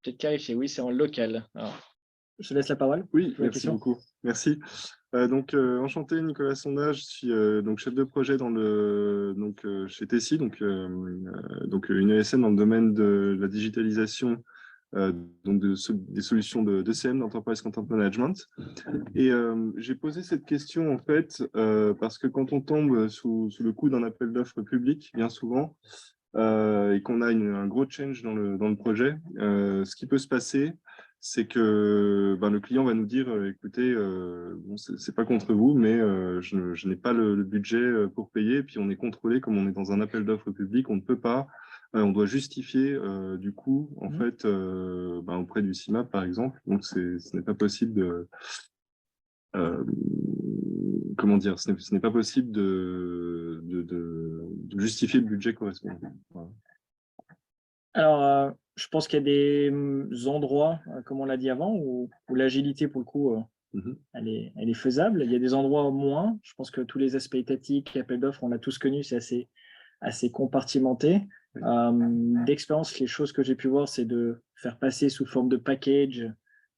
peut-être clarifier? Oui, c'est en local. Alors, je te laisse la parole. Oui, pour la merci question. beaucoup. Merci. Enchanté, Nicolas Sonda, je suis donc chef de projet chez Tessie, une ESN dans le domaine de la digitalisation des solutions de CM, d'Enterprise Content Management. Et j'ai posé cette question en fait parce que quand on tombe sous le coup d'un appel d'offres public, bien souvent, et qu'on a un gros change dans le projet, ce qui peut se passer, c'est que le client va nous dire écoutez, bon, c'est pas contre vous, mais je n'ai pas le budget pour payer. Et puis on est contrôlé, comme on est dans un appel d'offres public, on ne peut pas, on doit justifier du coût en fait auprès du CIMAP par exemple. Donc ce n'est pas possible de comment dire, ce n'est pas possible de justifier le budget correspondant. Voilà. Alors, je pense qu'il y a des endroits, comme on l'a dit avant, où l'agilité, pour le coup, elle est faisable. Il y a des endroits moins. Je pense que tous les aspects étatiques, appels d'offres, on l'a tous connu, c'est assez compartimenté. D'expérience, les choses que j'ai pu voir, c'est de faire passer sous forme de package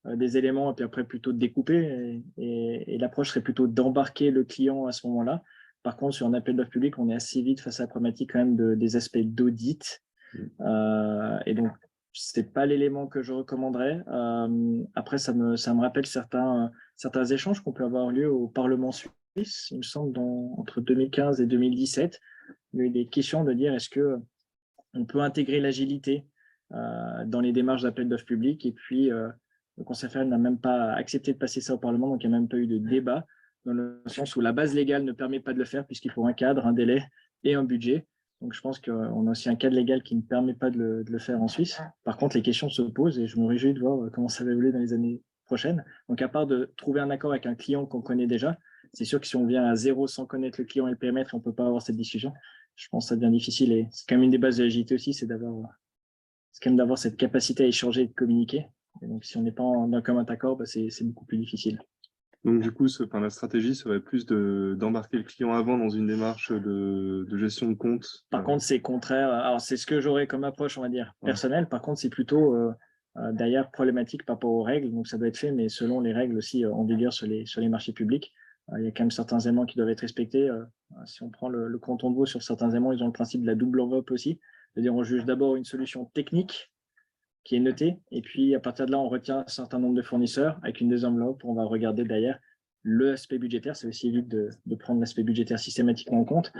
des éléments et puis après plutôt de découper. Et l'approche serait plutôt d'embarquer le client à ce moment-là. Par contre, sur un appel d'offres public, on est assez vite face à la problématique quand même des aspects d'audit. Et donc, c'est pas l'élément que je recommanderais. Après, ça me rappelle certains échanges qu'on peut avoir lieu au Parlement suisse, il me semble, entre 2015 et 2017. Il y a eu des questions de dire est-ce que on peut intégrer l'agilité dans les démarches d'appel d'offres publics. Et puis, le Conseil fédéral n'a même pas accepté de passer ça au Parlement, donc il n'y a même pas eu de débat, dans le sens où la base légale ne permet pas de le faire, puisqu'il faut un cadre, un délai et un budget. Donc, je pense qu'on a aussi un cadre légal qui ne permet pas de le faire en Suisse. Par contre, les questions se posent et je me réjouis de voir comment ça va évoluer dans les années prochaines. Donc, à part de trouver un accord avec un client qu'on connaît déjà, c'est sûr que si on vient à zéro sans connaître le client et le périmètre, on ne peut pas avoir cette discussion. Je pense que ça devient difficile et c'est quand même une des bases de l'agilité aussi, c'est quand même d'avoir cette capacité à échanger et de communiquer. Et donc, si on n'est pas dans un commun accord, c'est beaucoup plus difficile. Donc, du coup, la stratégie serait plus d'embarquer le client avant dans une démarche de gestion de compte. Par contre, c'est contraire. Alors, c'est ce que j'aurais comme approche, on va dire, personnelle. Par contre, c'est plutôt d'ailleurs problématique par rapport aux règles. Donc, ça doit être fait, mais selon les règles aussi en vigueur sur les marchés publics. Il y a quand même certains éléments qui doivent être respectés. Si on prend le canton de Vaud sur certains éléments, ils ont le principe de la double enveloppe aussi. C'est-à-dire, on juge d'abord une solution technique qui est notée, et puis à partir de là, on retient un certain nombre de fournisseurs avec une deuxième enveloppe. On va regarder derrière l'aspect budgétaire. C'est aussi évite de prendre l'aspect budgétaire systématiquement en compte.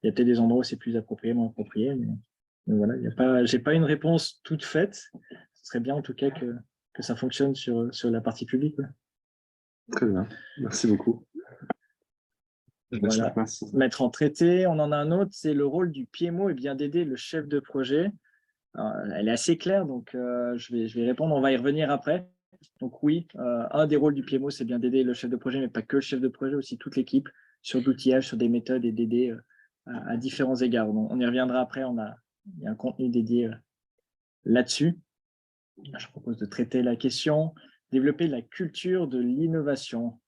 Il y a peut-être des endroits où c'est plus approprié, moins approprié. Mais voilà, j'ai pas une réponse toute faite. Ce serait bien en tout cas que ça fonctionne sur la partie publique. Très bien, merci beaucoup. Voilà. Mettre en traité, on en a un autre, c'est le rôle du PMO et bien d'aider le chef de projet. Alors, elle est assez claire, donc je vais répondre, on va y revenir après. Donc oui, un des rôles du PMO, c'est bien d'aider le chef de projet, mais pas que le chef de projet, aussi toute l'équipe, sur l'outillage, sur des méthodes et d'aider à différents égards. On y reviendra après, il y a un contenu dédié là-dessus. Je propose de traiter la question, développer la culture de l'innovation.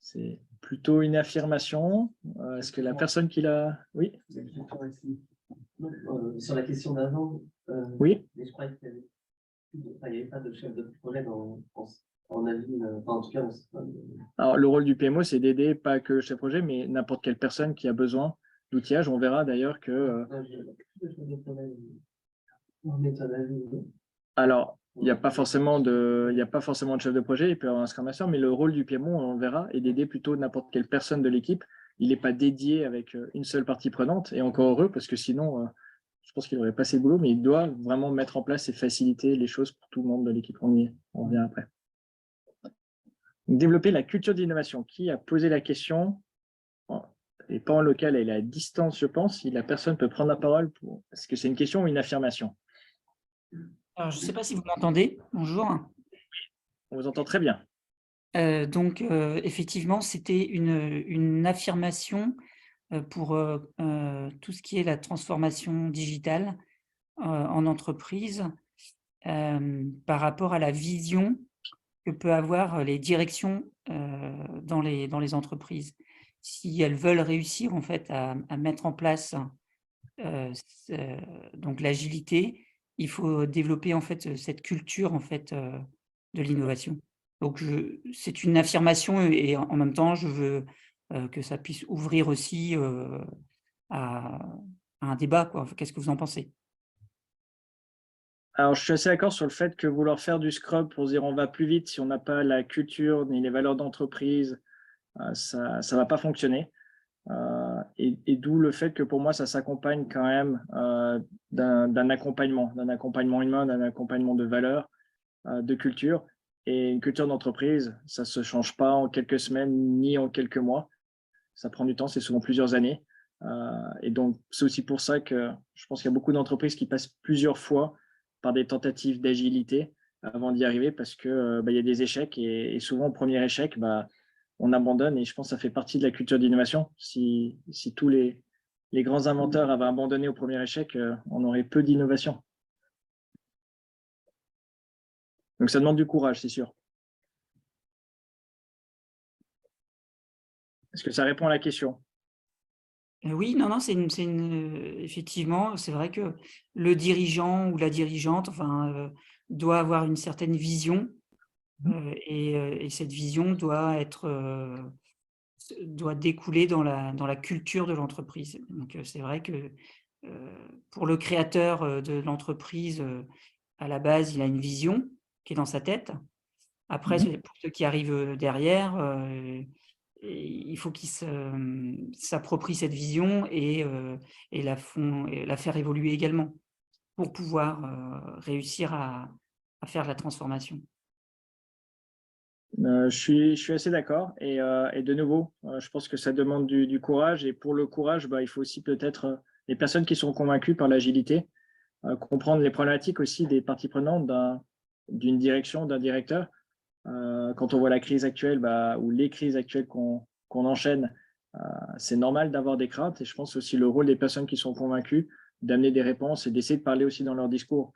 C'est plutôt une affirmation. Est-ce que la personne qui l'a… Oui. Sur la question d'avant, oui. Je crois qu'il n'y avait pas de chef de projet en avis, en tout cas. Alors, le rôle du PMO, c'est d'aider pas que le chef de projet, mais n'importe quelle personne qui a besoin d'outillage. On verra d'ailleurs que… Alors, il n'y a pas forcément de chef de projet, il peut y avoir un Scrum Master, mais le rôle du PMO, on verra, est d'aider plutôt n'importe quelle personne de l'équipe. Il n'est pas dédié avec une seule partie prenante, et encore heureux, parce que sinon, je pense qu'il aurait passé le boulot, mais il doit vraiment mettre en place et faciliter les choses pour tout le monde de l'équipe. On revient après. Développer la culture d'innovation. Qui a posé la question? Et pas en local, elle est à distance, je pense. Si la personne peut prendre la parole, est-ce que c'est une question ou une affirmation? Alors, je ne sais pas si vous m'entendez. Bonjour. On vous entend très bien. Effectivement, c'était une affirmation pour tout ce qui est la transformation digitale en entreprise par rapport à la vision que peut avoir les directions dans les entreprises. si elles veulent réussir en fait à mettre en place donc l'agilité, il faut développer en fait cette culture en fait de l'innovation. Donc c'est une affirmation et en même temps je veux que ça puisse ouvrir aussi à un débat, quoi. Qu'est-ce que vous en pensez? Alors, je suis assez d'accord sur le fait que vouloir faire du Scrum pour se dire on va plus vite si on n'a pas la culture ni les valeurs d'entreprise, ça ne va pas fonctionner. Et d'où le fait que pour moi, ça s'accompagne quand même d'un accompagnement humain, d'un accompagnement de valeurs, de culture. Et une culture d'entreprise, ça ne se change pas en quelques semaines ni en quelques mois. Ça prend du temps, c'est souvent plusieurs années. Et donc, c'est aussi pour ça que je pense qu'il y a beaucoup d'entreprises qui passent plusieurs fois par des tentatives d'agilité avant d'y arriver parce que il y a des échecs et souvent au premier échec, on abandonne et je pense que ça fait partie de la culture d'innovation. Si tous les grands inventeurs avaient abandonné au premier échec, on aurait peu d'innovation. Donc ça demande du courage, c'est sûr. Est-ce que ça répond à la question? Oui, non, c'est effectivement, c'est vrai que le dirigeant ou la dirigeante, enfin, doit avoir une certaine vision, et cette vision doit découler dans la culture de l'entreprise. Donc, c'est vrai que, pour le créateur, de l'entreprise, à la base, il a une vision qui est dans sa tête. Après, pour ceux qui arrivent, derrière, et il faut qu'ils s'approprient cette vision et la faire évoluer également pour pouvoir, réussir à faire de la transformation. Je suis assez d'accord et de nouveau, je pense que ça demande du courage et pour le courage, il faut aussi peut-être les personnes qui sont convaincues par l'agilité, comprendre les problématiques aussi des parties prenantes d'une direction, d'un directeur. Quand on voit la crise actuelle ou les crises actuelles qu'on enchaîne, c'est normal d'avoir des craintes et je pense aussi le rôle des personnes qui sont convaincues d'amener des réponses et d'essayer de parler aussi dans leur discours.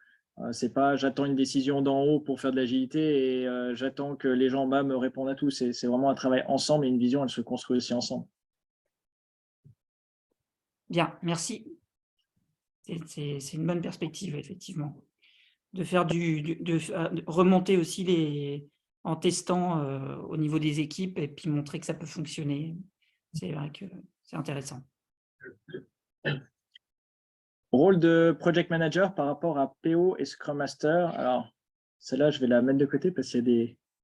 C'est pas j'attends une décision d'en haut pour faire de l'agilité et j'attends que les gens en bas me répondent à tout. C'est vraiment un travail ensemble et une vision, elle se construit aussi ensemble. Bien, merci. C'est une bonne perspective, effectivement. De faire de remonter aussi en testant au niveau des équipes et puis montrer que ça peut fonctionner. C'est vrai que c'est intéressant. Rôle de project manager par rapport à PO et Scrum Master. Alors, celle-là, je vais la mettre de côté parce qu'il y a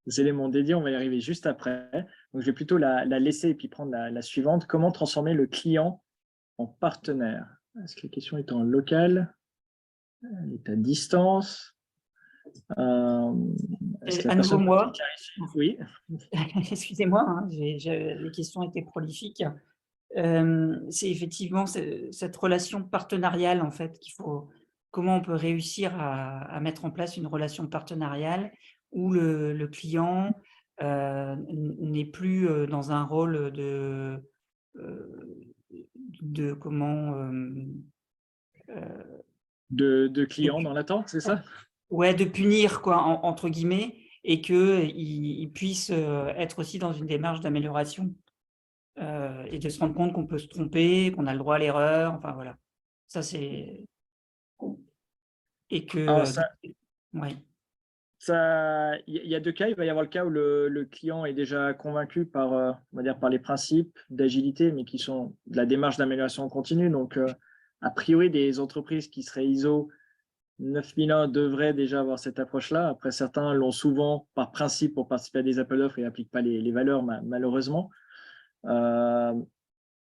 des éléments dédiés. On va y arriver juste après. Donc, je vais plutôt la laisser et puis prendre la suivante. Comment transformer le client en partenaire? Est-ce que la question est en local? Elle est à distance? À nouveau, moi. Oui. Excusez-moi, hein, les questions étaient prolifiques. C'est effectivement cette relation partenariale, en fait, comment on peut réussir à mettre en place une relation partenariale où le client n'est plus dans un rôle de client dans l'attente, c'est ça? Ouais, de punir, quoi, entre guillemets, et qu'il puisse être aussi dans une démarche d'amélioration. Et de se rendre compte qu'on peut se tromper, qu'on a le droit à l'erreur, enfin voilà. Ça c'est et que Alors ça, ouais. il y a deux cas. Il va y avoir le cas où le client est déjà convaincu par, on va dire, par les principes d'agilité, mais qui sont de la démarche d'amélioration continue. Donc, a priori, des entreprises qui seraient ISO 9001 devraient déjà avoir cette approche-là. Après, certains l'ont souvent par principe pour participer à des appels d'offres et n'appliquent pas les valeurs, malheureusement.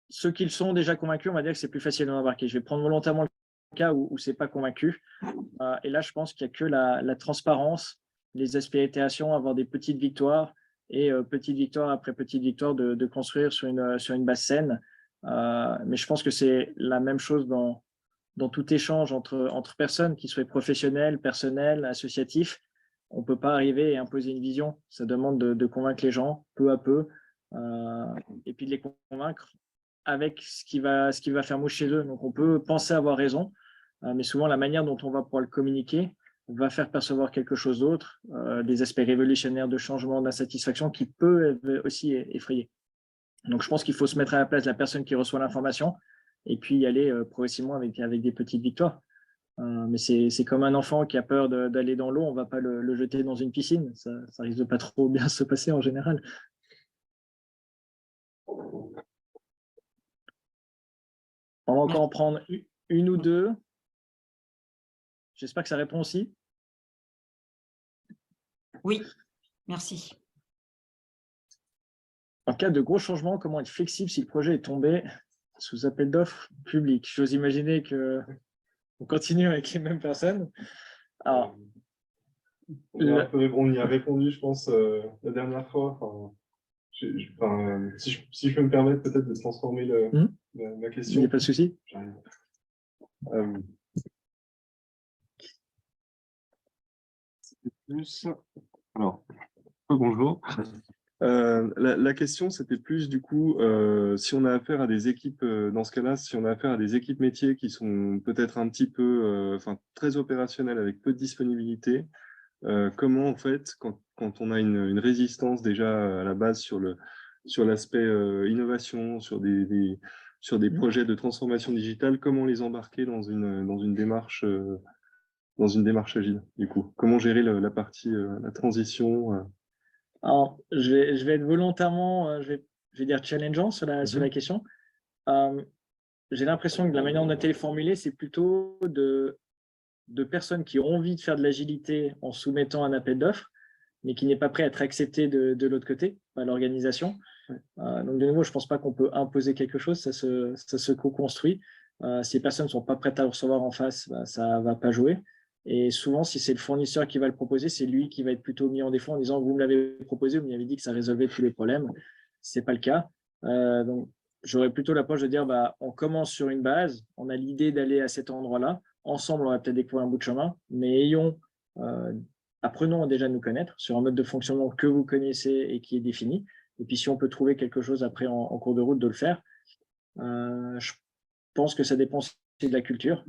Ceux qui le sont déjà convaincus, on va dire que c'est plus facile de l'embarquer. Je vais prendre volontairement le cas où c'est pas convaincu. Et là, je pense qu'il n'y a que la transparence, les aspects itérations, avoir des petites victoires et petite victoire après petite victoire de construire sur une base saine. Mais je pense que c'est la même chose dans tout échange entre personnes, qui soient professionnelles, personnelles, associatifs. On ne peut pas arriver et imposer une vision. Ça demande de convaincre les gens peu à peu et puis de les convaincre avec ce qui va faire mouche chez eux. Donc, on peut penser avoir raison, mais souvent, la manière dont on va pouvoir le communiquer va faire percevoir quelque chose d'autre, des aspects révolutionnaires de changement, d'insatisfaction qui peut aussi effrayer. Donc, je pense qu'il faut se mettre à la place de la personne qui reçoit l'information et puis y aller progressivement avec des petites victoires. Mais c'est comme un enfant qui a peur d'aller dans l'eau, on ne va pas le jeter dans une piscine. Ça risque de pas trop bien se passer en général. On va encore en prendre une ou deux. J'espère que ça répond aussi. Oui, merci. En cas de gros changements, comment être flexible si le projet est tombé sous appel d'offres public? J'ose imaginer qu'on continue avec les mêmes personnes. Alors, on y a répondu, je pense, la dernière fois. Si je peux me permettre peut-être de transformer la question. il n'y a pas de souci. Alors, bonjour. La question, c'était plus du coup, si on a affaire à des équipes, dans ce cas-là, si on a affaire à des équipes métiers qui sont peut-être un petit peu, très opérationnelles avec peu de disponibilité, comment en fait, quand on a une résistance déjà à la base sur l'aspect innovation, sur des projets de transformation digitale, comment les embarquer dans une démarche agile, du coup? Comment gérer la partie, la transition Alors, je vais être volontairement, je vais dire challengeant sur la question. J'ai l'impression que la manière dont on a été formulé, c'est plutôt de personnes qui ont envie de faire de l'agilité en soumettant un appel d'offres, mais qui n'est pas prêt à être accepté de l'autre côté, par l'organisation. Donc, de nouveau, je ne pense pas qu'on peut imposer quelque chose, ça se co-construit. Si les personnes ne sont pas prêtes à le recevoir en face, ça ne va pas jouer. Et souvent, si c'est le fournisseur qui va le proposer, c'est lui qui va être plutôt mis en défaut en disant « vous me l'avez proposé, vous m'avez dit que ça résolvait tous les problèmes ». Ce n'est pas le cas. Donc, j'aurais plutôt l'approche de dire on commence sur une base, on a l'idée d'aller à cet endroit-là. Ensemble, on va peut-être découvrir un bout de chemin, mais apprenons déjà à nous connaître sur un mode de fonctionnement que vous connaissez et qui est défini. Et puis, si on peut trouver quelque chose après en cours de route, de le faire. Je pense que ça dépend aussi de la culture.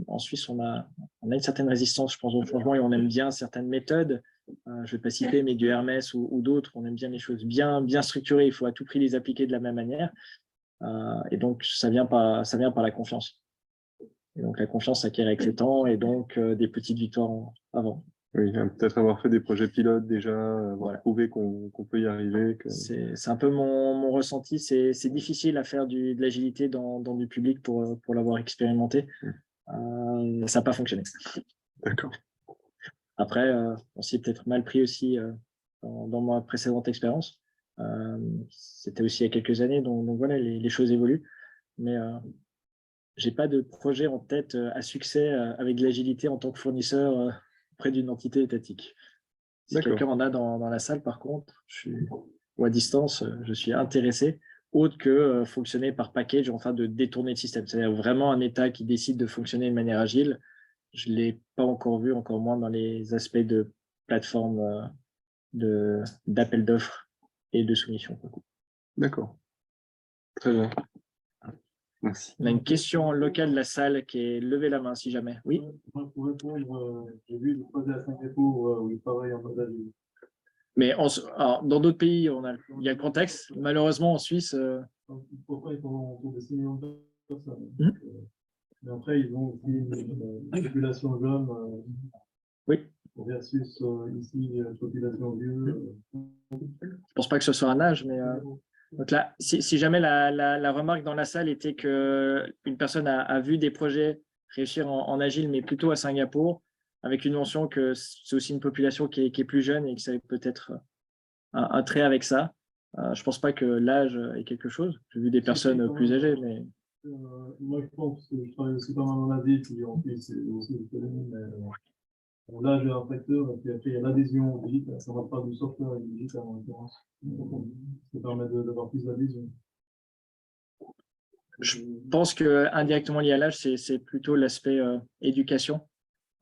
En Suisse, on a une certaine résistance, je pense, au changement et on aime bien certaines méthodes. Je ne vais pas citer, mais du Hermès ou d'autres, on aime bien les choses bien structurées. Il faut à tout prix les appliquer de la même manière. Et donc, ça vient par la confiance. Et donc, la confiance s'acquiert avec le temps et donc des petites victoires avant. Oui, peut-être avoir fait des projets pilotes déjà, avoir prouvé qu'on peut y arriver. C'est un peu mon ressenti. C'est difficile à faire de l'agilité dans du public pour l'avoir expérimenté. Ça n'a pas fonctionné. D'accord. Après, on s'y est peut-être mal pris aussi dans ma précédente expérience. C'était aussi il y a quelques années, donc voilà, les choses évoluent. Mais je n'ai pas de projet en tête à succès avec de l'agilité en tant que fournisseur auprès d'une entité étatique. Si quelqu'un en a dans la salle, par contre, ou à distance, je suis intéressé, autre que fonctionner par package, enfin de détourner le système. C'est-à-dire vraiment un État qui décide de fonctionner de manière agile. Je ne l'ai pas encore vu, encore moins dans les aspects de plateforme d'appel d'offres et de soumission. D'accord. Très bien. Merci. On a une question locale de la salle qui est levée la main, si jamais. Oui. Pour répondre, j'ai vu le projet à Singapour où ils travaillent en mode agile. Mais alors, dans d'autres pays, il y a le contexte. Malheureusement, en Suisse. Pourquoi ils sont des 6 millions de personnes. Mais après, ils ont aussi une population jeune oui. Versus ici, population vieux. Je ne pense pas que ce soit un âge, mais donc là, si jamais la remarque dans la salle était qu'une personne a vu des projets réussir en agile, mais plutôt à Singapour, avec une mention que c'est aussi une population qui est plus jeune et que ça peut être un trait avec ça. Je ne pense pas que l'âge est quelque chose. J'ai vu des personnes plus âgées, mais... Moi, je pense que je travaille aussi pas mal en Asie, puis en plus, c'est aussi l'économie, mais l'âge est un facteur, et puis après, il y a l'adhésion au digital. Ça ne va pas du software et du digital en l'occurrence. Ça permet d'avoir plus d'adhésion. Je pense qu'indirectement lié à l'âge, c'est plutôt l'aspect éducation.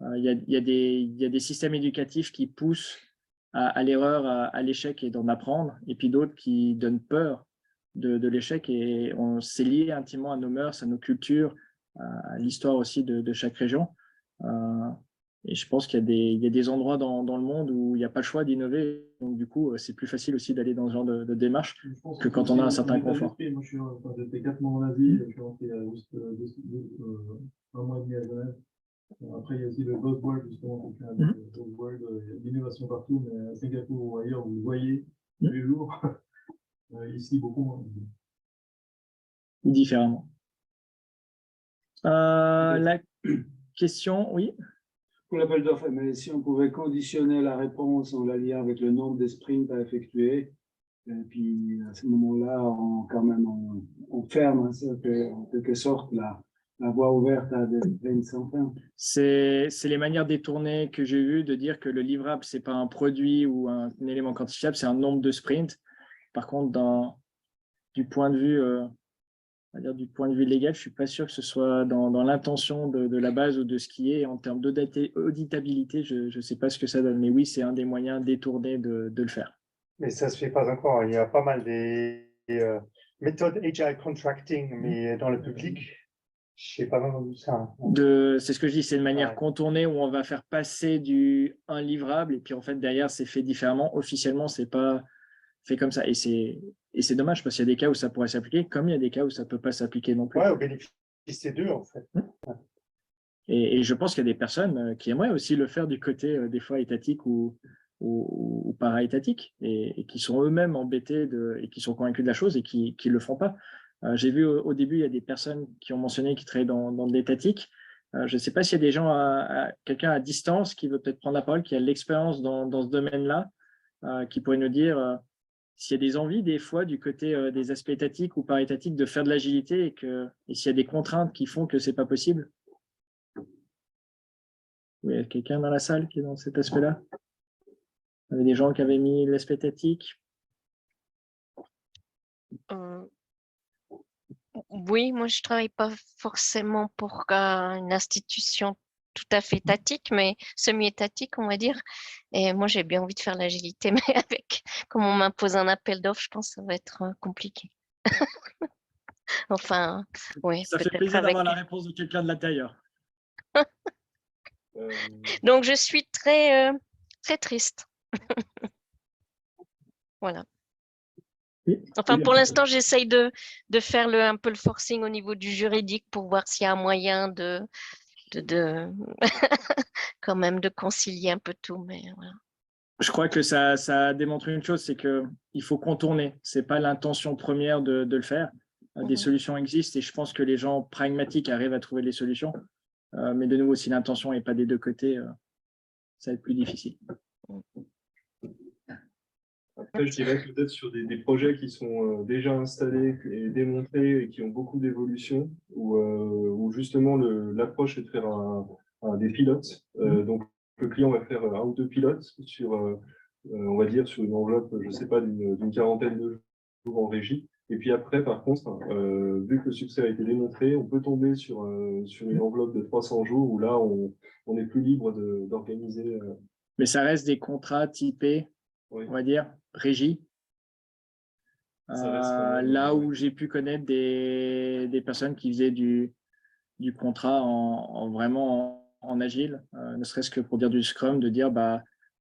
Il y a des systèmes éducatifs qui poussent à l'erreur, à l'échec et d'en apprendre, et puis d'autres qui donnent peur de l'échec. Et c'est lié intimement à nos mœurs, à nos cultures, à l'histoire aussi de chaque région. Et je pense qu'il y a des endroits dans le monde où il n'y a pas le choix d'innover. Donc, du coup, c'est plus facile aussi d'aller dans ce genre de démarche Je pense que que quand on a un certain confort. moi, quand j'étais 4 mois en Asie, je suis rentré il y a juste un mois et demi à Genève. Après, il y a aussi le Buzzword, justement, il y a de l'innovation partout, mais à Singapour ou ailleurs, vous le voyez tous les jours. Ici, beaucoup moins. Différemment. La question, oui. Pour l'appel d'offres, mais si on pouvait conditionner la réponse en la liant avec le nombre de sprints à effectuer, et puis à ce moment-là, on ferme en quelque sorte la voie ouverte à des sprints sans fin. C'est les manières détournées que j'ai vues de dire que le livrable, ce n'est pas un produit ou un élément quantifiable, c'est un nombre de sprints. Par contre, du point de vue, on va dire du point de vue légal, je ne suis pas sûr que ce soit dans l'intention de la base ou de ce qui est. En termes d'auditabilité, je ne sais pas ce que ça donne. Mais oui, c'est un des moyens détournés de le faire. Mais ça ne se fait pas encore. Il y a pas mal des méthodes Agile Contracting, mais dans le public, je n'ai pas entendu ça. C'est ce que je dis, c'est une manière Ouais. contournée où on va faire passer un livrable et puis en fait derrière c'est fait différemment. Officiellement, c'est pas fait comme ça. Et c'est dommage parce qu'il y a des cas où ça pourrait s'appliquer, comme il y a des cas où ça ne peut pas s'appliquer non plus. Ouais, au bénéfice des deux, en fait. Et je pense qu'il y a des personnes qui aimeraient aussi le faire du côté des fois étatique ou para-étatique et qui sont eux-mêmes embêtés et qui sont convaincus de la chose et qui ne le font pas. J'ai vu au début, il y a des personnes qui ont mentionné qu'ils travaillaient dans de l'étatique. Je ne sais pas s'il y a des gens, quelqu'un à distance qui veut peut-être prendre la parole, qui a l'expérience dans ce domaine-là, qui pourrait nous dire s'il y a des envies des fois du côté des aspects étatiques ou para-étatiques de faire de l'agilité et s'il y a des contraintes qui font que ce n'est pas possible. Oui, il y a quelqu'un dans la salle qui est dans cet aspect-là? Il y avait des gens qui avaient mis l'aspect étatique. Oui, moi je travaille pas forcément pour une institution tout à fait étatique, mais semi-étatique, on va dire. Et moi j'ai bien envie de faire l'agilité, mais comme on m'impose un appel d'offres, je pense que ça va être compliqué. Enfin, oui, Ça fait peut-être plaisir d'avoir avec. la réponse de quelqu'un de l'intérieur. Donc je suis très triste. Voilà. Enfin, pour l'instant, j'essaye de faire un peu le forcing au niveau du juridique pour voir s'il y a un moyen de quand même de concilier un peu tout. Mais voilà. Je crois que ça démontre une chose, c'est qu'il faut contourner. Ce n'est pas l'intention première de le faire. Des solutions existent et je pense que les gens pragmatiques arrivent à trouver les solutions. Mais de nouveau, si l'intention n'est pas des deux côtés, ça va être plus difficile. Après, je dirais peut-être sur des projets qui sont déjà installés et démontrés et qui ont beaucoup d'évolution, où justement l'approche est de faire des pilotes. Donc, le client va faire un ou deux pilotes sur, on va dire, sur une enveloppe, je ne sais pas, d'une quarantaine de jours en régie. Et puis après, par contre, vu que le succès a été démontré, on peut tomber sur une enveloppe de 300 jours où là, on est plus libre d'organiser. Mais ça reste des contrats typés, Oui. on va dire, régie. Là où j'ai pu connaître des personnes qui faisaient du contrat vraiment en agile, ne serait-ce que pour dire du Scrum, de dire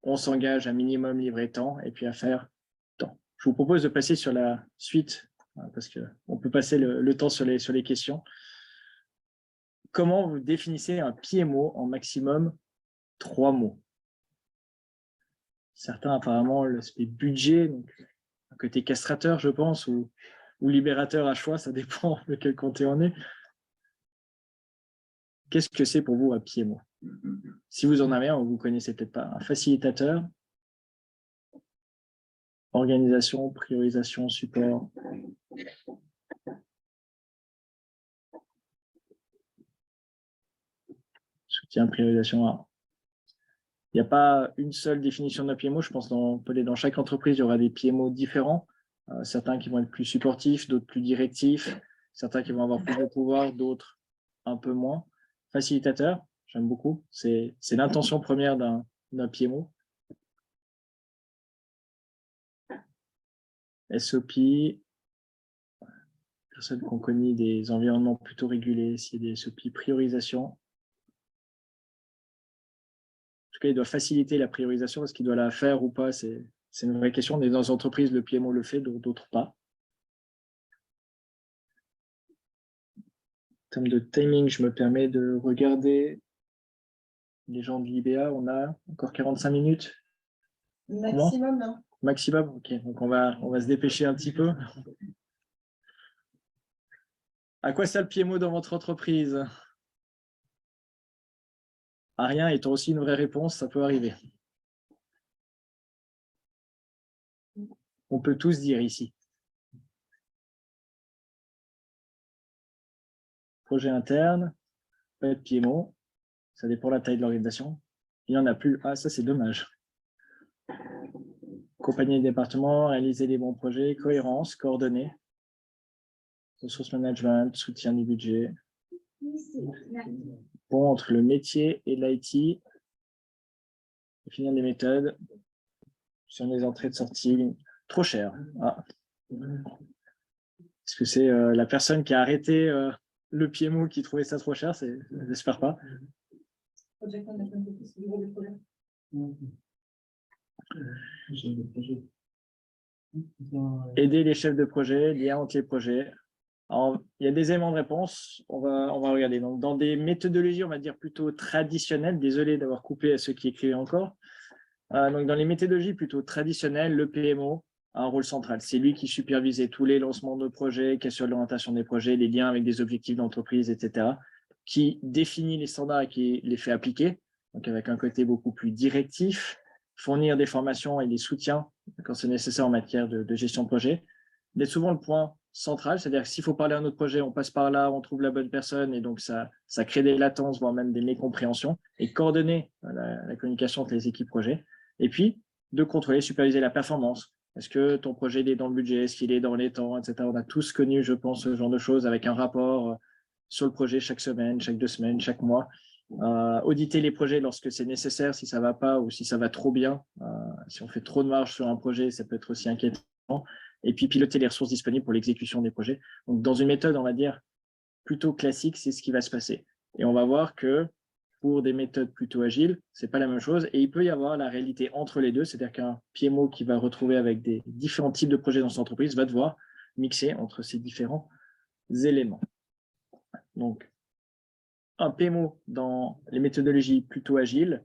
on s'engage à minimum livrer temps et puis à faire temps. Je vous propose de passer sur la suite parce qu'on peut passer le temps sur les questions. Comment vous définissez un PMO en maximum 3 mots? Certains, apparemment, l'aspect budget, donc un côté castrateur, je pense, ou libérateur à choix, ça dépend de quel côté on est. Qu'est-ce que c'est pour vous un PMO? Si vous en avez un, vous ne connaissez peut-être pas. Un facilitateur, organisation, priorisation, support. Soutien, priorisation. Il n'y a pas une seule définition d'un PMO. Je pense dans chaque entreprise, il y aura des PMO différents. Certains qui vont être plus supportifs, d'autres plus directifs, certains qui vont avoir plus de pouvoir, d'autres un peu moins. Facilitateur, j'aime beaucoup. C'est l'intention première d'un PMO. SOP, personnes qui ont connu des environnements plutôt régulés, s'il y a des SOP, priorisation. tout cas, il doit faciliter la priorisation. Est-ce qu'il doit la faire ou pas? C'est une vraie question. Dans les entreprises, le PMO le fait, d'autres pas. En termes de timing, je me permets de regarder les gens de l'IBA. On a encore 45 minutes. Maximum, hein. Maximum, ok. Donc, on va se dépêcher un petit peu. À quoi sert le PMO dans votre entreprise? À rien étant aussi une vraie réponse, ça peut arriver. On peut tous dire ici. Projet interne, pas de PMO, ça dépend de la taille de l'organisation. Il n'y en a plus. Ah, ça, c'est dommage. Accompagner les départements, réaliser les bons projets, cohérence, coordonner, ressources management, soutien du budget. Bon, entre le métier et l'IT, définir des méthodes, sur les entrées de sortie, trop cher. Ah. Est-ce que c'est la personne qui a arrêté le PMO qui trouvait ça trop cher? J'espère pas. Aider les chefs de projet, lien entre les projets. Alors, il y a des éléments de réponse, on va regarder. Donc, dans des méthodologies, on va dire plutôt traditionnelles, désolé d'avoir coupé à ceux qui écrivaient encore. Donc, dans les méthodologies plutôt traditionnelles, le PMO a un rôle central. C'est lui qui supervisait tous les lancements de projets, qui assure l'orientation des projets, les liens avec des objectifs d'entreprise, etc., qui définit les standards et qui les fait appliquer, donc avec un côté beaucoup plus directif, fournir des formations et des soutiens quand c'est nécessaire en matière de gestion de projet, d'être souvent le point central, c'est-à-dire que s'il faut parler à un autre projet, on passe par là, on trouve la bonne personne, et donc ça crée des latences, voire même des mécompréhensions, et coordonner la communication entre les équipes projets, et puis de contrôler, superviser la performance. Est-ce que ton projet est dans le budget, est-ce qu'il est dans les temps, etc. On a tous connu, je pense, ce genre de choses avec un rapport sur le projet chaque semaine, chaque 2 semaines, chaque mois. Auditer les projets lorsque c'est nécessaire, si ça ne va pas ou si ça va trop bien. Si on fait trop de marge sur un projet, ça peut être aussi inquiétant. Et puis piloter les ressources disponibles pour l'exécution des projets. Donc, dans une méthode, on va dire, plutôt classique, c'est ce qui va se passer. Et on va voir que pour des méthodes plutôt agiles, ce n'est pas la même chose. Et il peut y avoir la réalité entre les deux, c'est-à-dire qu'un PMO qui va retrouver avec des différents types de projets dans son entreprise va devoir mixer entre ces différents éléments. Donc, un PMO dans les méthodologies plutôt agiles,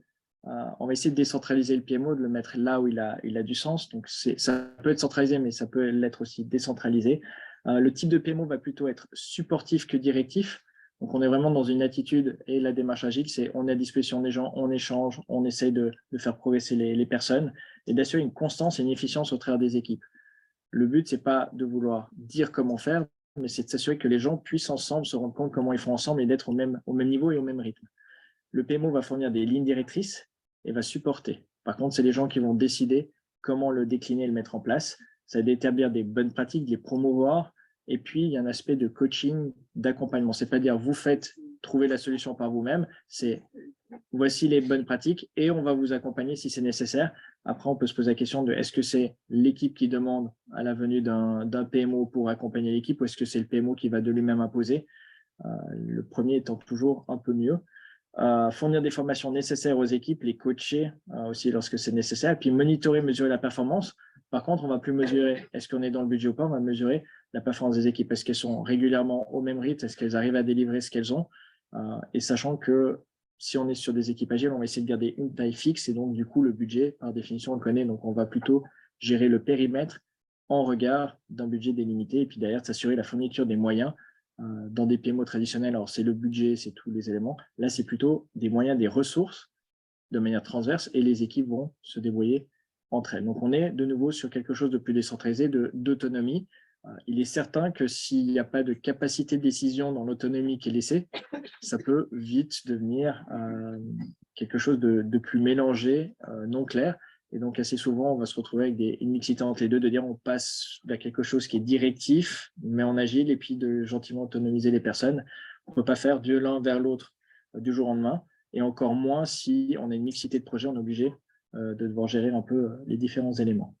on va essayer de décentraliser le PMO, de le mettre là où il a du sens. Donc, ça peut être centralisé, mais ça peut l'être aussi décentralisé. Le type de PMO va plutôt être supportif que directif. Donc, on est vraiment dans une attitude et la démarche agile, c'est on est à disposition des gens, on échange, on essaye de faire progresser les personnes et d'assurer une constance et une efficience au travers des équipes. Le but, ce n'est pas de vouloir dire comment faire, mais c'est de s'assurer que les gens puissent ensemble se rendre compte comment ils font ensemble et d'être au même niveau et au même rythme. Le PMO va fournir des lignes directrices et va supporter. Par contre, c'est les gens qui vont décider comment le décliner et le mettre en place. Ça va d'établir des bonnes pratiques, de les promouvoir. Et puis, il y a un aspect de coaching, d'accompagnement. C'est pas dire vous faites trouver la solution par vous-même, c'est voici les bonnes pratiques et on va vous accompagner si c'est nécessaire. Après, on peut se poser la question de est-ce que c'est l'équipe qui demande à la venue d'un PMO pour accompagner l'équipe ou est-ce que c'est le PMO qui va de lui-même imposer? Le premier étant toujours un peu mieux. Fournir des formations nécessaires aux équipes, les coacher aussi lorsque c'est nécessaire, et puis monitorer, mesurer la performance. Par contre, on ne va plus mesurer est-ce qu'on est dans le budget ou pas, on va mesurer la performance des équipes. Est-ce qu'elles sont régulièrement au même rythme? Est-ce qu'elles arrivent à délivrer ce qu'elles ont? Et sachant que si on est sur des équipes agiles, on va essayer de garder une taille fixe, et donc du coup, le budget, par définition, on le connaît, donc on va plutôt gérer le périmètre en regard d'un budget délimité, et puis derrière, s'assurer la fourniture des moyens. Dans des PMO traditionnels, alors c'est le budget, c'est tous les éléments. Là, c'est plutôt des moyens, des ressources de manière transverse et les équipes vont se débrouiller entre elles. Donc, on est de nouveau sur quelque chose de plus décentralisé, d'autonomie. Il est certain que s'il n'y a pas de capacité de décision dans l'autonomie qui est laissée, ça peut vite devenir quelque chose de plus mélangé, non clair. Et donc, assez souvent, on va se retrouver avec une mixité entre les deux, de dire on passe vers quelque chose qui est directif, mais en agile, et puis de gentiment autonomiser les personnes. On ne peut pas faire de l'un vers l'autre du jour au lendemain, et encore moins si on a une mixité de projets, on est obligé de devoir gérer un peu les différents éléments.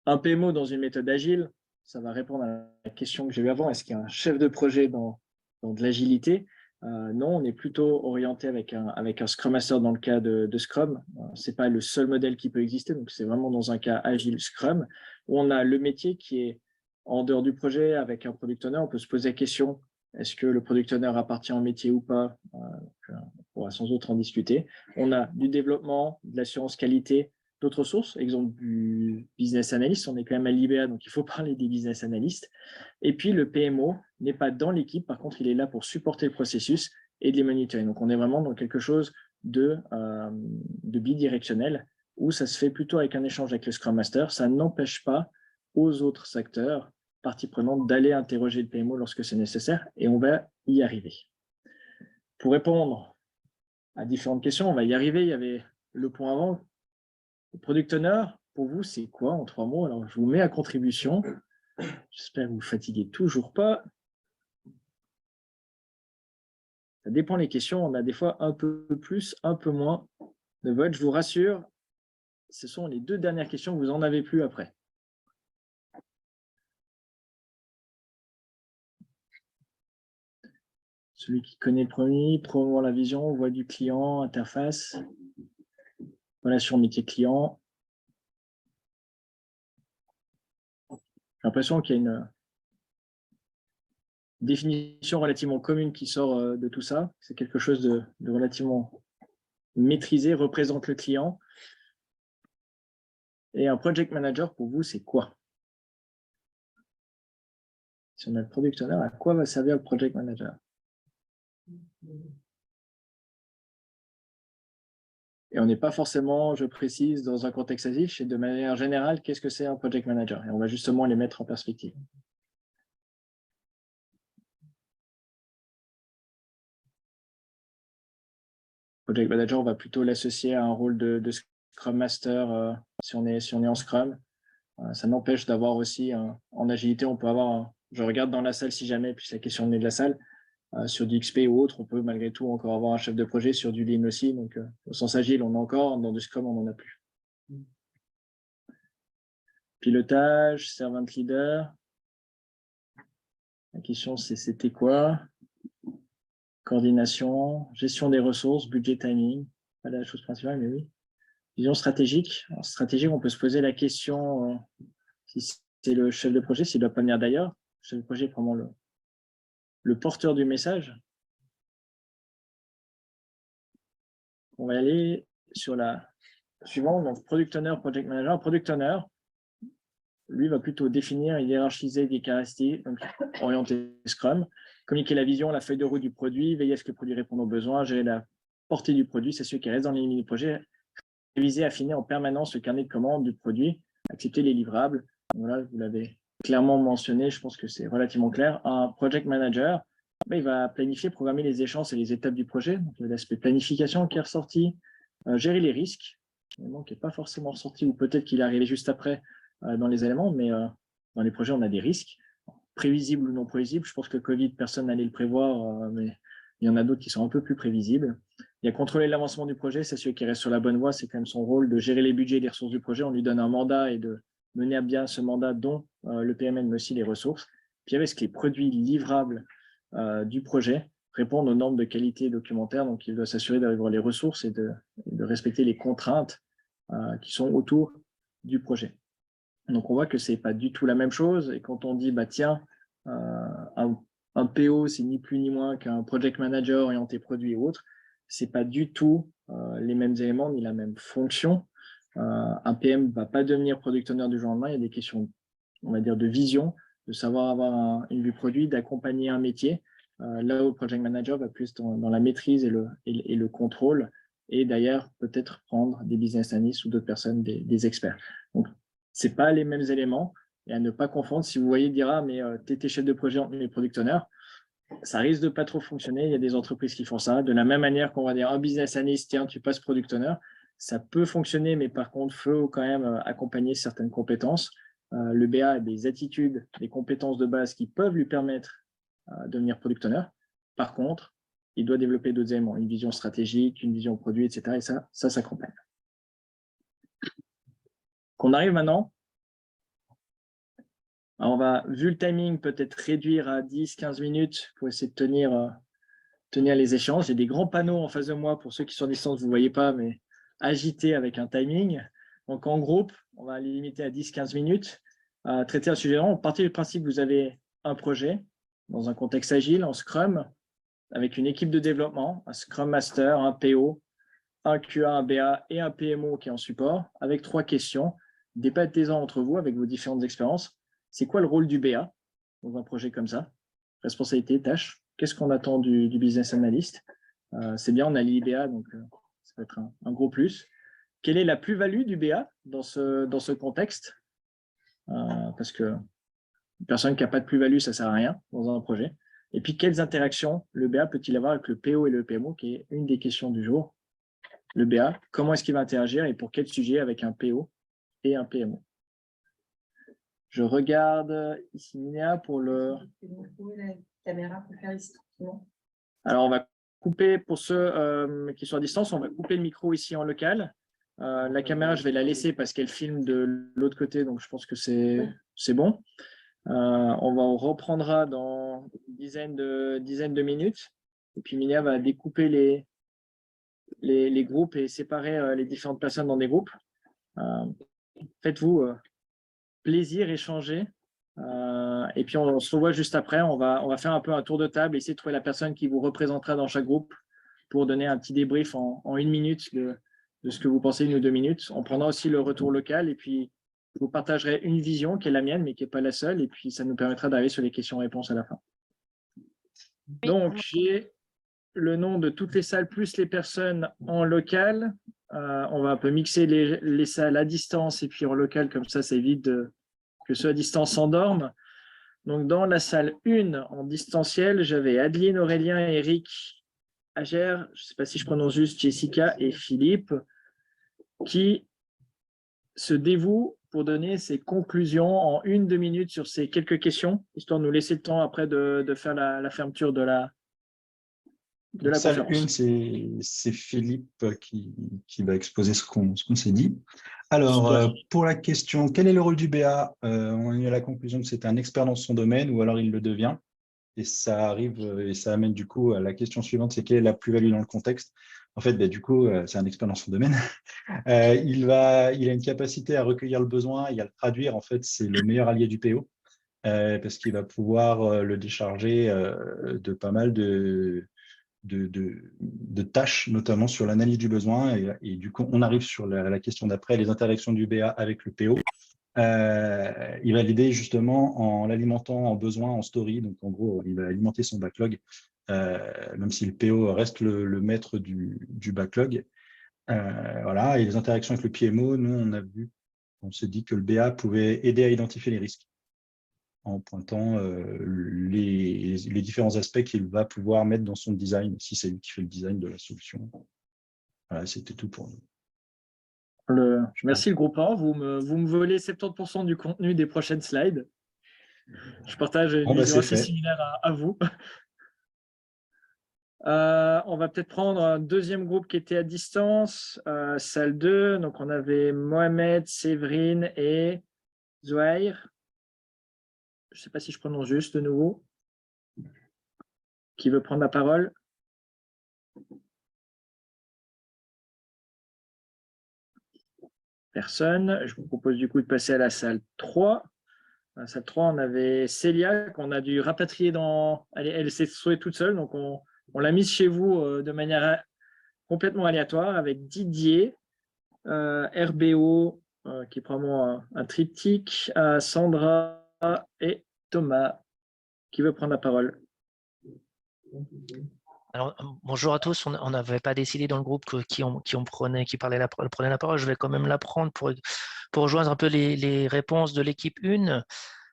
Un PMO dans une méthode agile, ça va répondre à la question que j'ai eue avant, est-ce qu'il y a un chef de projet dans de l'agilité? Non, on est plutôt orienté avec un Scrum Master dans le cas de Scrum. Ce n'est pas le seul modèle qui peut exister, donc c'est vraiment dans un cas agile Scrum, où on a le métier qui est en dehors du projet avec un Product Owner. On peut se poser la question, est-ce que le Product Owner appartient au métier ou pas? On pourra sans doute en discuter. On a du développement, de l'assurance qualité, d'autres sources, exemple du business analyst, on est quand même à l'IBA, donc il faut parler des business analysts. Et puis le PMO n'est pas dans l'équipe, par contre il est là pour supporter le processus et de les monitorer. Donc on est vraiment dans quelque chose de bidirectionnel, où ça se fait plutôt avec un échange avec le Scrum Master. Ça n'empêche pas aux autres acteurs, parties prenantes, d'aller interroger le PMO lorsque c'est nécessaire, et on va y arriver. Pour répondre à différentes questions, on va y arriver. Il y avait le point avant. Le Product Owner, pour vous, c'est quoi en 3 mots? Alors, je vous mets à contribution. J'espère que vous ne vous fatiguez toujours pas. Ça dépend des questions. On a des fois un peu plus, un peu moins de votes. Je vous rassure, ce sont les 2 dernières questions. Vous n'en avez plus après. Celui qui connaît le premier, promouvoir la vision, voix du client, interface, relation métier client. J'ai l'impression qu'il y a une définition relativement commune qui sort de tout ça. C'est quelque chose de relativement maîtrisé, représente le client. Et un project manager, pour vous, c'est quoi? Si on a le product owner, à quoi va servir le project manager? Et on n'est pas forcément, je précise, dans un contexte agile, et de manière générale, qu'est-ce que c'est un project manager? Et on va justement les mettre en perspective. Project manager, on va plutôt l'associer à un rôle de Scrum Master si on est en Scrum. Ça n'empêche d'avoir aussi, en agilité, on peut avoir, je regarde dans la salle si jamais, puis la question est de la salle, sur du XP ou autre, on peut malgré tout encore avoir un chef de projet sur du Lean aussi. Donc, au sens agile, on a encore, dans du Scrum, on n'en a plus. Pilotage, servant leader. La question, c'était quoi? Coordination, gestion des ressources, budget timing. Pas la chose principale, mais oui. Vision stratégique. En stratégique, on peut se poser la question si c'est le chef de projet, s'il ne doit pas venir d'ailleurs. Le chef de projet est vraiment le porteur du message. On va aller sur la suivante, donc Product Owner, Project Manager. Product Owner, lui, va plutôt définir et hiérarchiser des caractéristiques, donc orienter Scrum, communiquer la vision, la feuille de route du produit, veiller à ce que le produit réponde aux besoins, gérer la portée du produit, s'assurer qu'il reste dans les limites du projet, réviser, affiner en permanence le carnet de commandes du produit, accepter les livrables. Voilà, vous l'avez clairement mentionné, je pense que c'est relativement clair. Un project manager, il va planifier, programmer les échéances et les étapes du projet. Donc, l'aspect planification qui est ressorti, gérer les risques, qui n'est pas forcément ressorti, ou peut-être qu'il est arrivé juste après dans les éléments, mais dans les projets, on a des risques, prévisibles ou non prévisibles. Je pense que Covid, personne n'allait le prévoir, mais il y en a d'autres qui sont un peu plus prévisibles. Il y a contrôler l'avancement du projet, s'assurer qu'il reste sur la bonne voie, c'est quand même son rôle de gérer les budgets et les ressources du projet. On lui donne un mandat et de mener à bien ce mandat, dont le PMN, mais aussi les ressources. Puis avec les produits livrables du projet répondent aux normes de qualité documentaire, donc il doit s'assurer d'avoir les ressources et de respecter les contraintes qui sont autour du projet. Donc on voit que ce n'est pas du tout la même chose, et quand on dit bah tiens, un PO, c'est ni plus ni moins qu'un project manager orienté produit ou autre, ce n'est pas du tout les mêmes éléments ni la même fonction. Un PM ne va pas devenir product owner du jour au lendemain. Il y a des questions, on va dire, de vision, de savoir avoir une vue produit, d'accompagner un métier. Là où le project manager va plus dans la maîtrise et le contrôle, et d'ailleurs peut-être prendre des business analysts ou d'autres personnes, des experts. Donc, ce n'est pas les mêmes éléments, et à ne pas confondre. Si vous voyez dire, ah, mais tu étais chef de projet entre les product owners, ça risque de pas trop fonctionner. Il y a des entreprises qui font ça. De la même manière qu'on va dire un business analyst, tiens, tu passes product owner, ça peut fonctionner, mais par contre, il faut quand même accompagner certaines compétences. Le BA a des attitudes, des compétences de base qui peuvent lui permettre de devenir product owner. Par contre, il doit développer d'autres éléments, une vision stratégique, une vision produit, etc. Et ça s'accompagne. Qu'on arrive maintenant. Alors on va, vu le timing, peut-être réduire à 10-15 minutes pour essayer de tenir tenir les échanges. J'ai des grands panneaux en face de moi, pour ceux qui sont à distance, vous ne voyez pas, mais agités avec un timing. Donc en groupe, on va les limiter à 10-15 minutes, à traiter un sujet. On partit du principe que vous avez un projet dans un contexte agile, en Scrum, avec une équipe de développement, un Scrum Master, un PO, un QA, un BA et un PMO qui est en support, avec 3 questions. Débattez-en entre vous avec vos différentes expériences. C'est quoi le rôle du BA dans un projet comme ça? Responsabilité, tâche. Qu'est-ce qu'on attend du business analyst? C'est bien, on a l'IBA, donc ça peut être un gros plus. Quelle est la plus-value du BA dans ce contexte? Parce que une personne qui n'a pas de plus-value, ça ne sert à rien dans un projet. Et puis, quelles interactions le BA peut-il avoir avec le PO et le PMO, qui est une des questions du jour. Le BA, comment est-ce qu'il va interagir et pour quel sujet avec un PO et un PMO? Je regarde ici Minéa pour le... La caméra pour faire ici. Alors, on va couper, pour ceux qui sont à distance, on va couper le micro ici en local. La caméra, je vais la laisser parce qu'elle filme de l'autre côté, donc je pense que c'est bon. On reprendra dans une dizaine de minutes. Et puis, Minéa va découper les groupes et séparer les différentes personnes dans des groupes. Faites-vous plaisir, échanger. Et puis, on se revoit juste après. On va faire un peu un tour de table, essayer de trouver la personne qui vous représentera dans chaque groupe pour donner un petit débrief en 1 minute de ce que vous pensez, 1 ou 2 minutes. On prendra aussi le retour local et puis je vous partagerai une vision qui est la mienne, mais qui n'est pas la seule. Et puis, ça nous permettra d'arriver sur les questions-réponses à la fin. Donc, j'ai le nom de toutes les salles plus les personnes en local. On va un peu mixer les salles à distance et puis en local, comme ça évite que ceux à distance s'endorment. Donc, dans la salle 1, en distanciel, j'avais Adeline, Aurélien, Eric, Agère, je ne sais pas si je prononce juste, Jessica et Philippe, qui se dévouent pour donner ses conclusions en 1-2 minutes sur ces quelques questions, histoire de nous laisser le temps après de faire la fermeture de la Salle conférence. 1, c'est Philippe qui va exposer ce qu'on s'est dit. Alors, pour la question, quel est le rôle du BA? On est à la conclusion que c'est un expert dans son domaine ou alors il le devient. Et ça arrive et ça amène du coup à la question suivante, c'est quelle est la plus-value dans le contexte? En fait, du coup, c'est un expert dans son domaine. Il a une capacité à recueillir le besoin et à le traduire. En fait, c'est le meilleur allié du PO parce qu'il va pouvoir le décharger de pas mal de tâches, notamment sur l'analyse du besoin. Et du coup, on arrive sur la question d'après, les interactions du BA avec le PO. Il va l'aider justement en l'alimentant en besoin, en story. Donc, en gros, il va alimenter son backlog, même si le PO reste le maître du backlog. Voilà. Et les interactions avec le PMO, nous, on s'est dit que le BA pouvait aider à identifier les risques en pointant les différents aspects qu'il va pouvoir mettre dans son design, si c'est lui qui fait le design de la solution. Voilà, c'était tout pour nous. Merci le groupe 1, vous me volez 70% du contenu des prochaines slides. Je partage une vision assez similaire à vous. On va peut-être prendre un deuxième groupe qui était à distance, salle 2. Donc, on avait Mohamed, Séverine et Zouair. Je ne sais pas si je prononce juste de nouveau. Qui veut prendre la parole? Personne. Je vous propose du coup de passer à la salle 3. À la salle 3, on avait Célia qu'on a dû rapatrier dans... Elle s'est sauvée toute seule, donc on l'a mise chez vous de manière complètement aléatoire avec Didier, RBO, qui est probablement un triptyque, Sandra et Thomas. Qui veut prendre la parole? Alors, bonjour à tous. On n'avait pas décidé dans le groupe qui prenait la parole. Je vais quand même la prendre pour rejoindre un peu les réponses de l'équipe 1.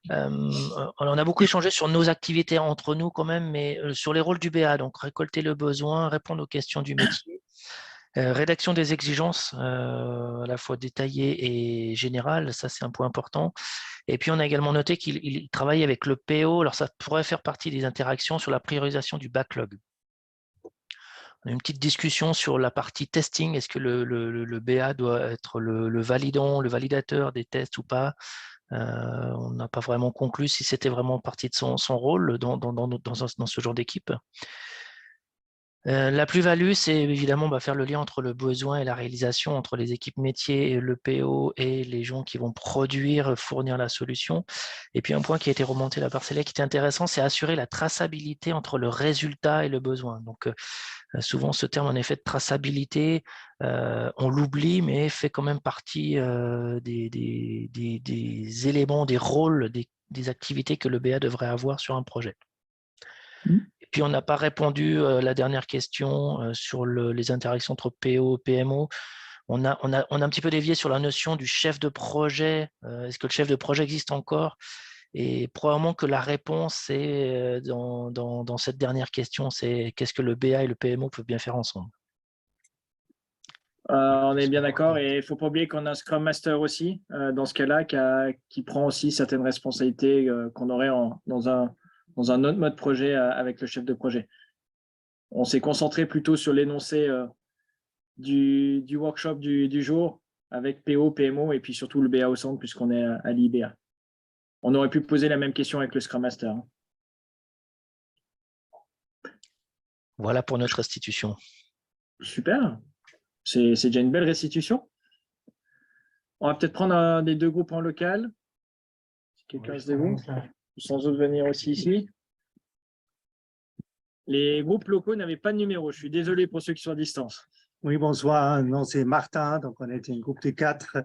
On a beaucoup échangé sur nos activités entre nous quand même, mais sur les rôles du BA, donc récolter le besoin, répondre aux questions du métier, rédaction des exigences à la fois détaillées et générales, ça c'est un point important. Et puis on a également noté qu'il travaille avec le PO, alors ça pourrait faire partie des interactions sur la priorisation du backlog. On a une petite discussion sur la partie testing, est-ce que le BA doit être le validant, le validateur des tests ou pas? On n'a pas vraiment conclu si c'était vraiment partie de son rôle dans ce genre d'équipe. La plus-value, c'est évidemment faire le lien entre le besoin et la réalisation, entre les équipes métiers, et le PO et les gens qui vont produire, fournir la solution. Et puis un point qui a été remonté là par Célia qui était intéressant, c'est assurer la traçabilité entre le résultat et le besoin. Donc souvent ce terme en effet de traçabilité, on l'oublie, mais fait quand même partie des éléments, des rôles, des activités que le BA devrait avoir sur un projet. Et puis, on n'a pas répondu à la dernière question sur les interactions entre PO et PMO. On a un petit peu dévié sur la notion du chef de projet. Est-ce que le chef de projet existe encore? Et probablement que la réponse est dans cette dernière question, c'est qu'est-ce que le BA et le PMO peuvent bien faire ensemble? On est bien d'accord et il ne faut pas oublier qu'on a un Scrum Master aussi, dans ce cas-là, qui prend aussi certaines responsabilités qu'on aurait dans un autre mode projet avec le chef de projet. On s'est concentré plutôt sur l'énoncé du workshop du jour avec PO, PMO et puis surtout le BA au centre puisqu'on est à l'IBA. On aurait pu poser la même question avec le Scrum Master. Voilà pour notre restitution. Super. C'est déjà une belle restitution. On va peut-être prendre un des deux groupes en local. Si quelqu'un reste debout, sans doute venir aussi ici. Les groupes locaux n'avaient pas de numéro. Je suis désolé pour ceux qui sont à distance. Oui, bonsoir. Non, c'est Martin. Donc, on était un groupe de 4.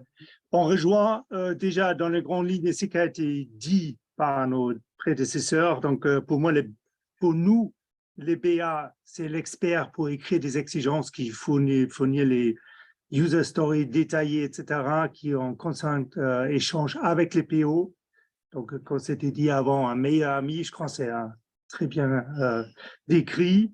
On rejoint déjà dans les grandes lignes ce qui a été dit par nos prédécesseurs. Donc, pour nous, les BA, c'est l'expert pour écrire des exigences qui fournit les user stories détaillées, etc., qui ont constant échange avec les PO. Donc, comme c'était dit avant, un meilleur ami, je crois que c'est très bien décrit.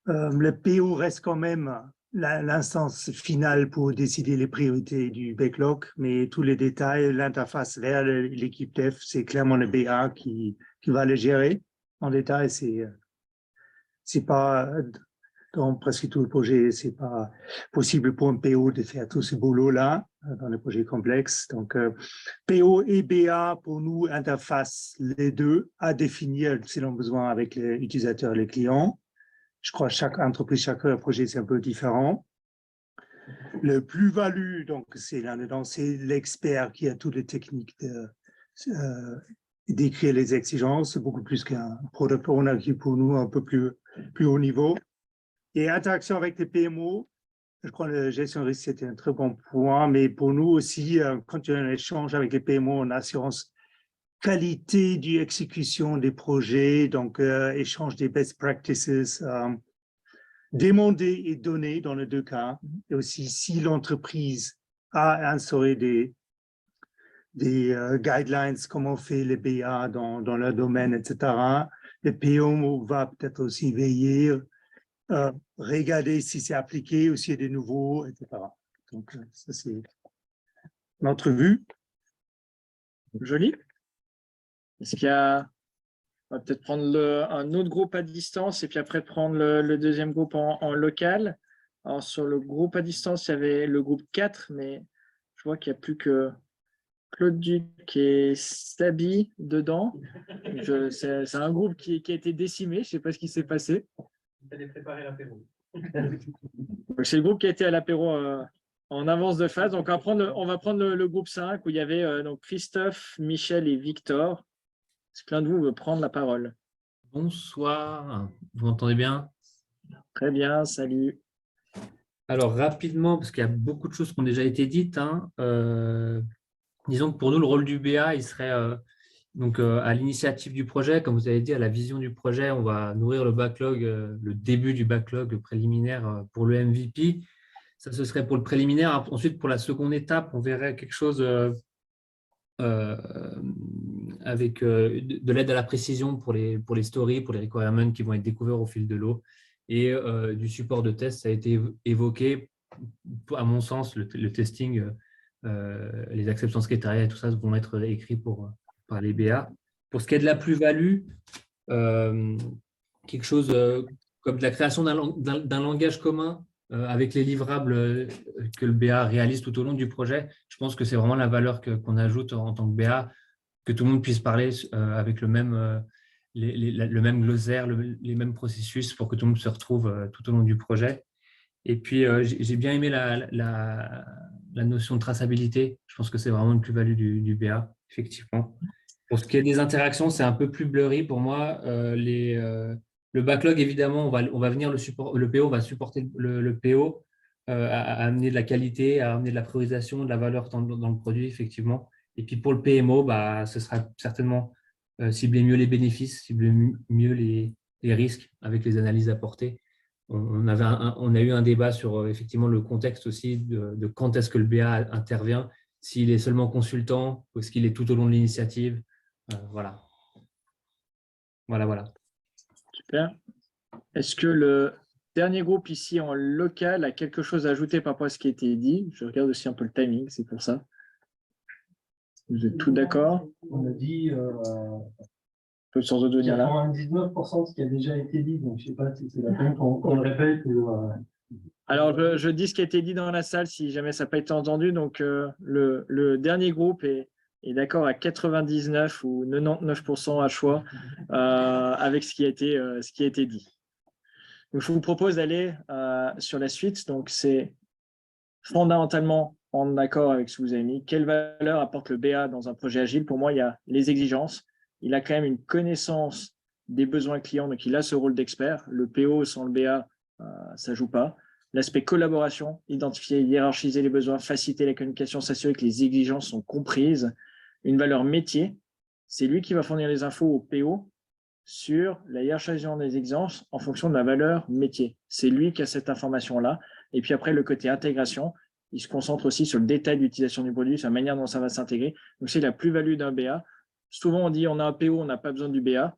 Le PO reste quand même l'instance finale pour décider les priorités du backlog, mais tous les détails, l'interface vers l'équipe dev, c'est clairement le BA qui va le gérer. En détail, c'est pas, dans presque tout le projet, c'est pas possible pour un PO de faire tout ce boulot-là dans les projets complexes. Donc, PO et BA, pour nous, interface les deux à définir selon besoin avec les utilisateurs et les clients. Je crois que chaque entreprise, chaque projet, c'est un peu différent. Le plus-value, donc, c'est là-dedans, c'est l'expert qui a toutes les techniques d'écrire les exigences, beaucoup plus qu'un product owner qui, pour nous, un peu plus haut niveau. Et interaction avec les PMO, je crois que la gestion de risque, c'était un très bon point, mais pour nous aussi, quand il y a un échange avec les PMO, on assurance qualité d'exécution des projets, donc échange des best practices, demander et donner dans les deux cas, et aussi si l'entreprise a instauré des guidelines, comment on fait les BA dans leur domaine, etc. Le PO va peut-être aussi veiller, regarder si c'est appliqué ou s'il y a des nouveaux, etc. Donc, ça c'est notre vue. Joli. Est-ce qu'il y a... On va peut-être prendre un autre groupe à distance et puis après prendre le deuxième groupe en local. Alors, sur le groupe à distance, il y avait le groupe 4, mais je vois qu'il n'y a plus que Claude Duc et Sabi dedans. C'est un groupe qui a été décimé. Je ne sais pas ce qui s'est passé. Il fallait préparer l'apéro. C'est le groupe qui a été à l'apéro en avance de phase. Donc, on va prendre le groupe 5 où il y avait donc Christophe, Michel et Victor. Est-ce que l'un de vous veut prendre la parole? Bonsoir, vous m'entendez bien? Très bien, salut. Alors, rapidement, parce qu'il y a beaucoup de choses qui ont déjà été dites, hein, disons que pour nous, le rôle du BA, il serait donc, à l'initiative du projet. Comme vous avez dit, à la vision du projet, on va nourrir le backlog, le début du backlog préliminaire pour le MVP. Ça, ce serait pour le préliminaire. Ensuite, pour la seconde étape, on verrait quelque chose avec de l'aide à la précision pour les stories, pour les requirements qui vont être découverts au fil de l'eau et du support de test. Ça a été évoqué, à mon sens, le testing, les acceptance criteria et tout ça vont être écrits par les BA. Pour ce qui est de la plus-value, quelque chose comme de la création d'un langage commun avec les livrables que le BA réalise tout au long du projet, je pense que c'est vraiment la valeur qu'on ajoute en tant que BA, que tout le monde puisse parler avec le même le même glossaire, les mêmes processus pour que tout le monde se retrouve tout au long du projet. Et puis, j'ai bien aimé la notion de traçabilité. Je pense que c'est vraiment une plus-value du BA, effectivement. Pour ce qui est des interactions, c'est un peu plus blurry pour moi. Le backlog, évidemment, on va venir le PO va supporter le PO à amener de la qualité, à amener de la priorisation, de la valeur dans le produit, effectivement. Et puis pour le PMO, ce sera certainement cibler mieux les bénéfices, cibler mieux les risques avec les analyses apportées. On a eu un débat sur effectivement le contexte aussi de quand est-ce que le BA intervient, s'il est seulement consultant ou est-ce qu'il est tout au long de l'initiative. Voilà. Super. Est-ce que le dernier groupe ici en local a quelque chose à ajouter par rapport à ce qui a été dit? Je regarde aussi un peu le timing, c'est pour ça. Vous êtes tous d'accord? On a dit sans autre dire là. 99% de ce qui a déjà été dit, donc je ne sais pas si c'est la peine qu'on le répète. Alors, je dis ce qui a été dit dans la salle, si jamais ça n'a pas été entendu. Donc, le dernier groupe est d'accord à 99 ou 99% à choix avec ce qui a été dit. Donc, je vous propose d'aller sur la suite. Donc, c'est fondamentalement en accord avec ce que vous avez mis. Quelle valeur apporte le BA dans un projet agile? Pour moi, il y a les exigences. Il a quand même une connaissance des besoins clients, donc il a ce rôle d'expert. Le PO sans le BA, ça ne joue pas. L'aspect collaboration, identifier, hiérarchiser les besoins, faciliter la communication, s'assurer que les exigences sont comprises. Une valeur métier, c'est lui qui va fournir les infos au PO sur la hiérarchisation des exigences en fonction de la valeur métier. C'est lui qui a cette information-là. Et puis après, le côté intégration, il se concentre aussi sur le détail d'utilisation du produit, sur la manière dont ça va s'intégrer. Donc, c'est la plus-value d'un BA. Souvent, on dit on a un PO, on n'a pas besoin du BA.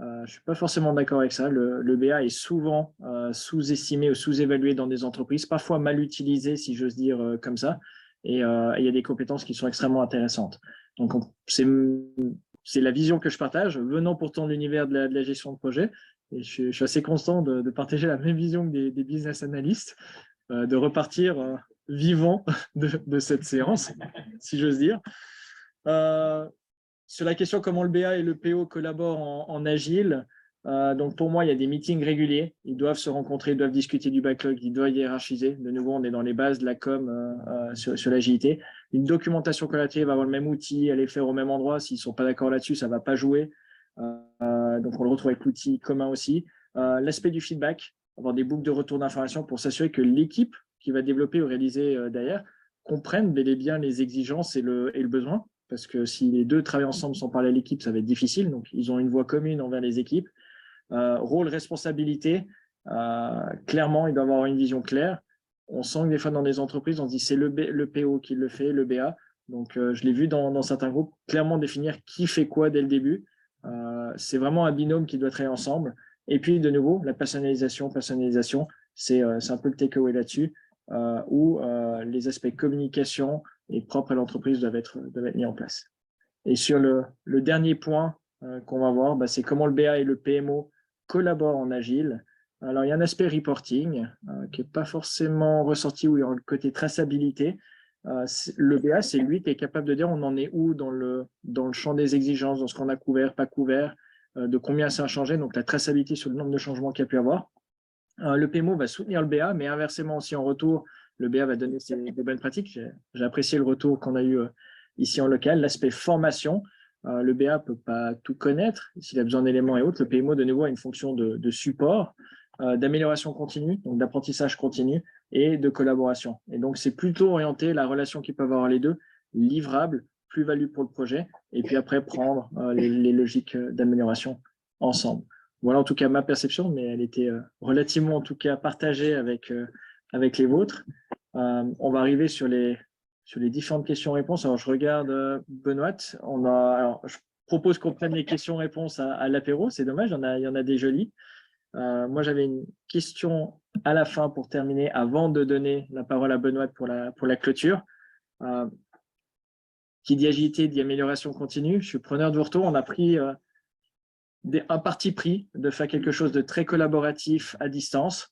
Je ne suis pas forcément d'accord avec ça. Le BA est souvent sous-estimé ou sous-évalué dans des entreprises, parfois mal utilisé, si j'ose dire comme ça. Et il y a des compétences qui sont extrêmement intéressantes. Donc, c'est la vision que je partage, venant pourtant de l'univers de la gestion de projet. Et je suis assez constant de partager la même vision que des business analysts, de repartir vivant de cette séance, si j'ose dire. Sur la question comment le BA et le PO collaborent en agile, donc pour moi, il y a des meetings réguliers. Ils doivent se rencontrer, ils doivent discuter du backlog, ils doivent hiérarchiser. De nouveau, on est dans les bases de la com sur l'agilité. Une documentation collaborative, avoir le même outil, aller faire au même endroit. S'ils ne sont pas d'accord là-dessus, ça ne va pas jouer. Donc, on le retrouve avec l'outil commun aussi. L'aspect du feedback, avoir des boucles de retour d'informations pour s'assurer que l'équipe qui va développer ou réaliser derrière comprenne bel et bien les exigences et le besoin. Parce que si les deux travaillent ensemble sans parler à l'équipe, ça va être difficile. Donc, ils ont une voix commune envers les équipes. Rôle, responsabilité, clairement, il doit avoir une vision claire. On sent que des fois, dans des entreprises, on se dit c'est le PO qui le fait, le BA. Donc, je l'ai vu dans certains groupes, clairement définir qui fait quoi dès le début. C'est vraiment un binôme qui doit travailler ensemble. Et puis, de nouveau, la personnalisation, c'est un peu le takeaway là-dessus, où les aspects communication et propres à l'entreprise doivent être mis en place. Et sur le dernier point qu'on va voir, c'est comment le BA et le PMO collaborent en agile. Alors, il y a un aspect reporting qui n'est pas forcément ressorti, où il y a le côté traçabilité. Le BA, c'est lui qui est capable de dire on en est où dans le champ des exigences, dans ce qu'on a couvert, pas couvert, de combien ça a changé, donc la traçabilité sur le nombre de changements qu'il y a pu avoir. Le PMO va soutenir le BA, mais inversement aussi en retour, le BA va donner des bonnes pratiques. J'ai apprécié le retour qu'on a eu ici en local. L'aspect formation, le BA ne peut pas tout connaître. S'il a besoin d'éléments et autres, le PMO, de nouveau, a une fonction de support, d'amélioration continue, donc d'apprentissage continu et de collaboration. Et donc, c'est plutôt orienté la relation qu'ils peuvent avoir les deux, livrable, plus-value pour le projet, et puis après, prendre les logiques d'amélioration ensemble. Voilà en tout cas ma perception, mais elle était relativement en tout cas partagée avec les vôtres. On va arriver sur les différentes questions-réponses. Alors, je regarde Benoît. Je propose qu'on prenne les questions-réponses à l'apéro. C'est dommage, il y en a des jolies. Moi, j'avais une question à la fin pour terminer, avant de donner la parole à Benoît pour la clôture. Qui dit agilité, dit amélioration continue. Je suis preneur de vos retours. On a pris un parti pris de faire quelque chose de très collaboratif à distance.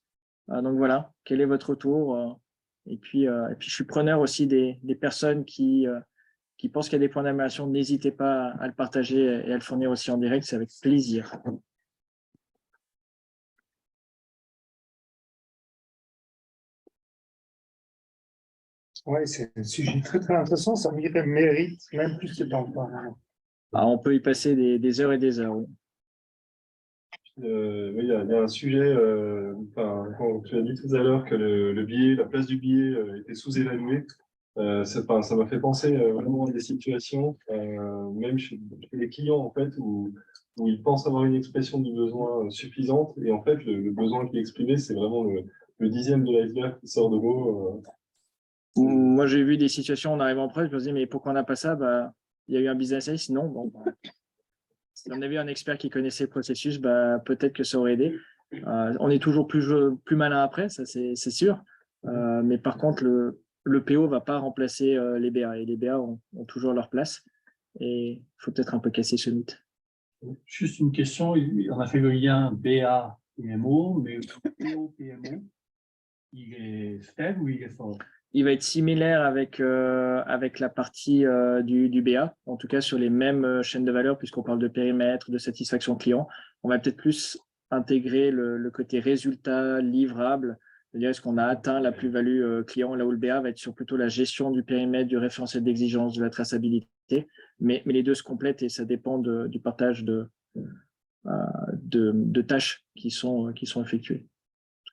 Donc voilà, quel est votre retour? Et puis, je suis preneur aussi des personnes qui qui pense qu'il y a des points d'amélioration, n'hésitez pas à le partager et à le fournir aussi en direct, c'est avec plaisir. Oui, c'est un sujet très très intéressant, ça mérite même plus de temps. Ah, on peut y passer des heures et des heures. Oui. Oui, il y a un sujet, quand tu as dit tout à l'heure que le billet, la place du billet était sous-évaluée, ça m'a fait penser vraiment à des situations, même chez les clients, en fait, où ils pensent avoir une expression du besoin suffisante, et en fait, le besoin qui est exprimé, c'est vraiment le dixième de l'iceberg qui sort de l'eau. Moi, j'ai vu des situations en arrivant près, je me disais, mais pourquoi on n'a pas ça? Bah, il y a eu un business case, non. Bon, bah, si on avait un expert qui connaissait le processus, bah, peut-être que ça aurait aidé. On est toujours plus malin après, ça c'est sûr. Mais par contre, le PO ne va pas remplacer les BA, et les BA ont toujours leur place. Et il faut peut-être un peu casser ce mythe. Juste une question, on a fait le lien BA PMO, mais PO PMO, il est faible ou il est fort? Il va être similaire avec la partie du BA, en tout cas sur les mêmes chaînes de valeur, puisqu'on parle de périmètre, de satisfaction client. On va peut-être plus intégrer le côté résultat livrable, c'est-à-dire est-ce qu'on a atteint la plus-value client, là où le BA va être sur plutôt la gestion du périmètre, du référentiel d'exigence, de la traçabilité. Mais les deux se complètent et ça dépend du partage de tâches qui sont effectuées.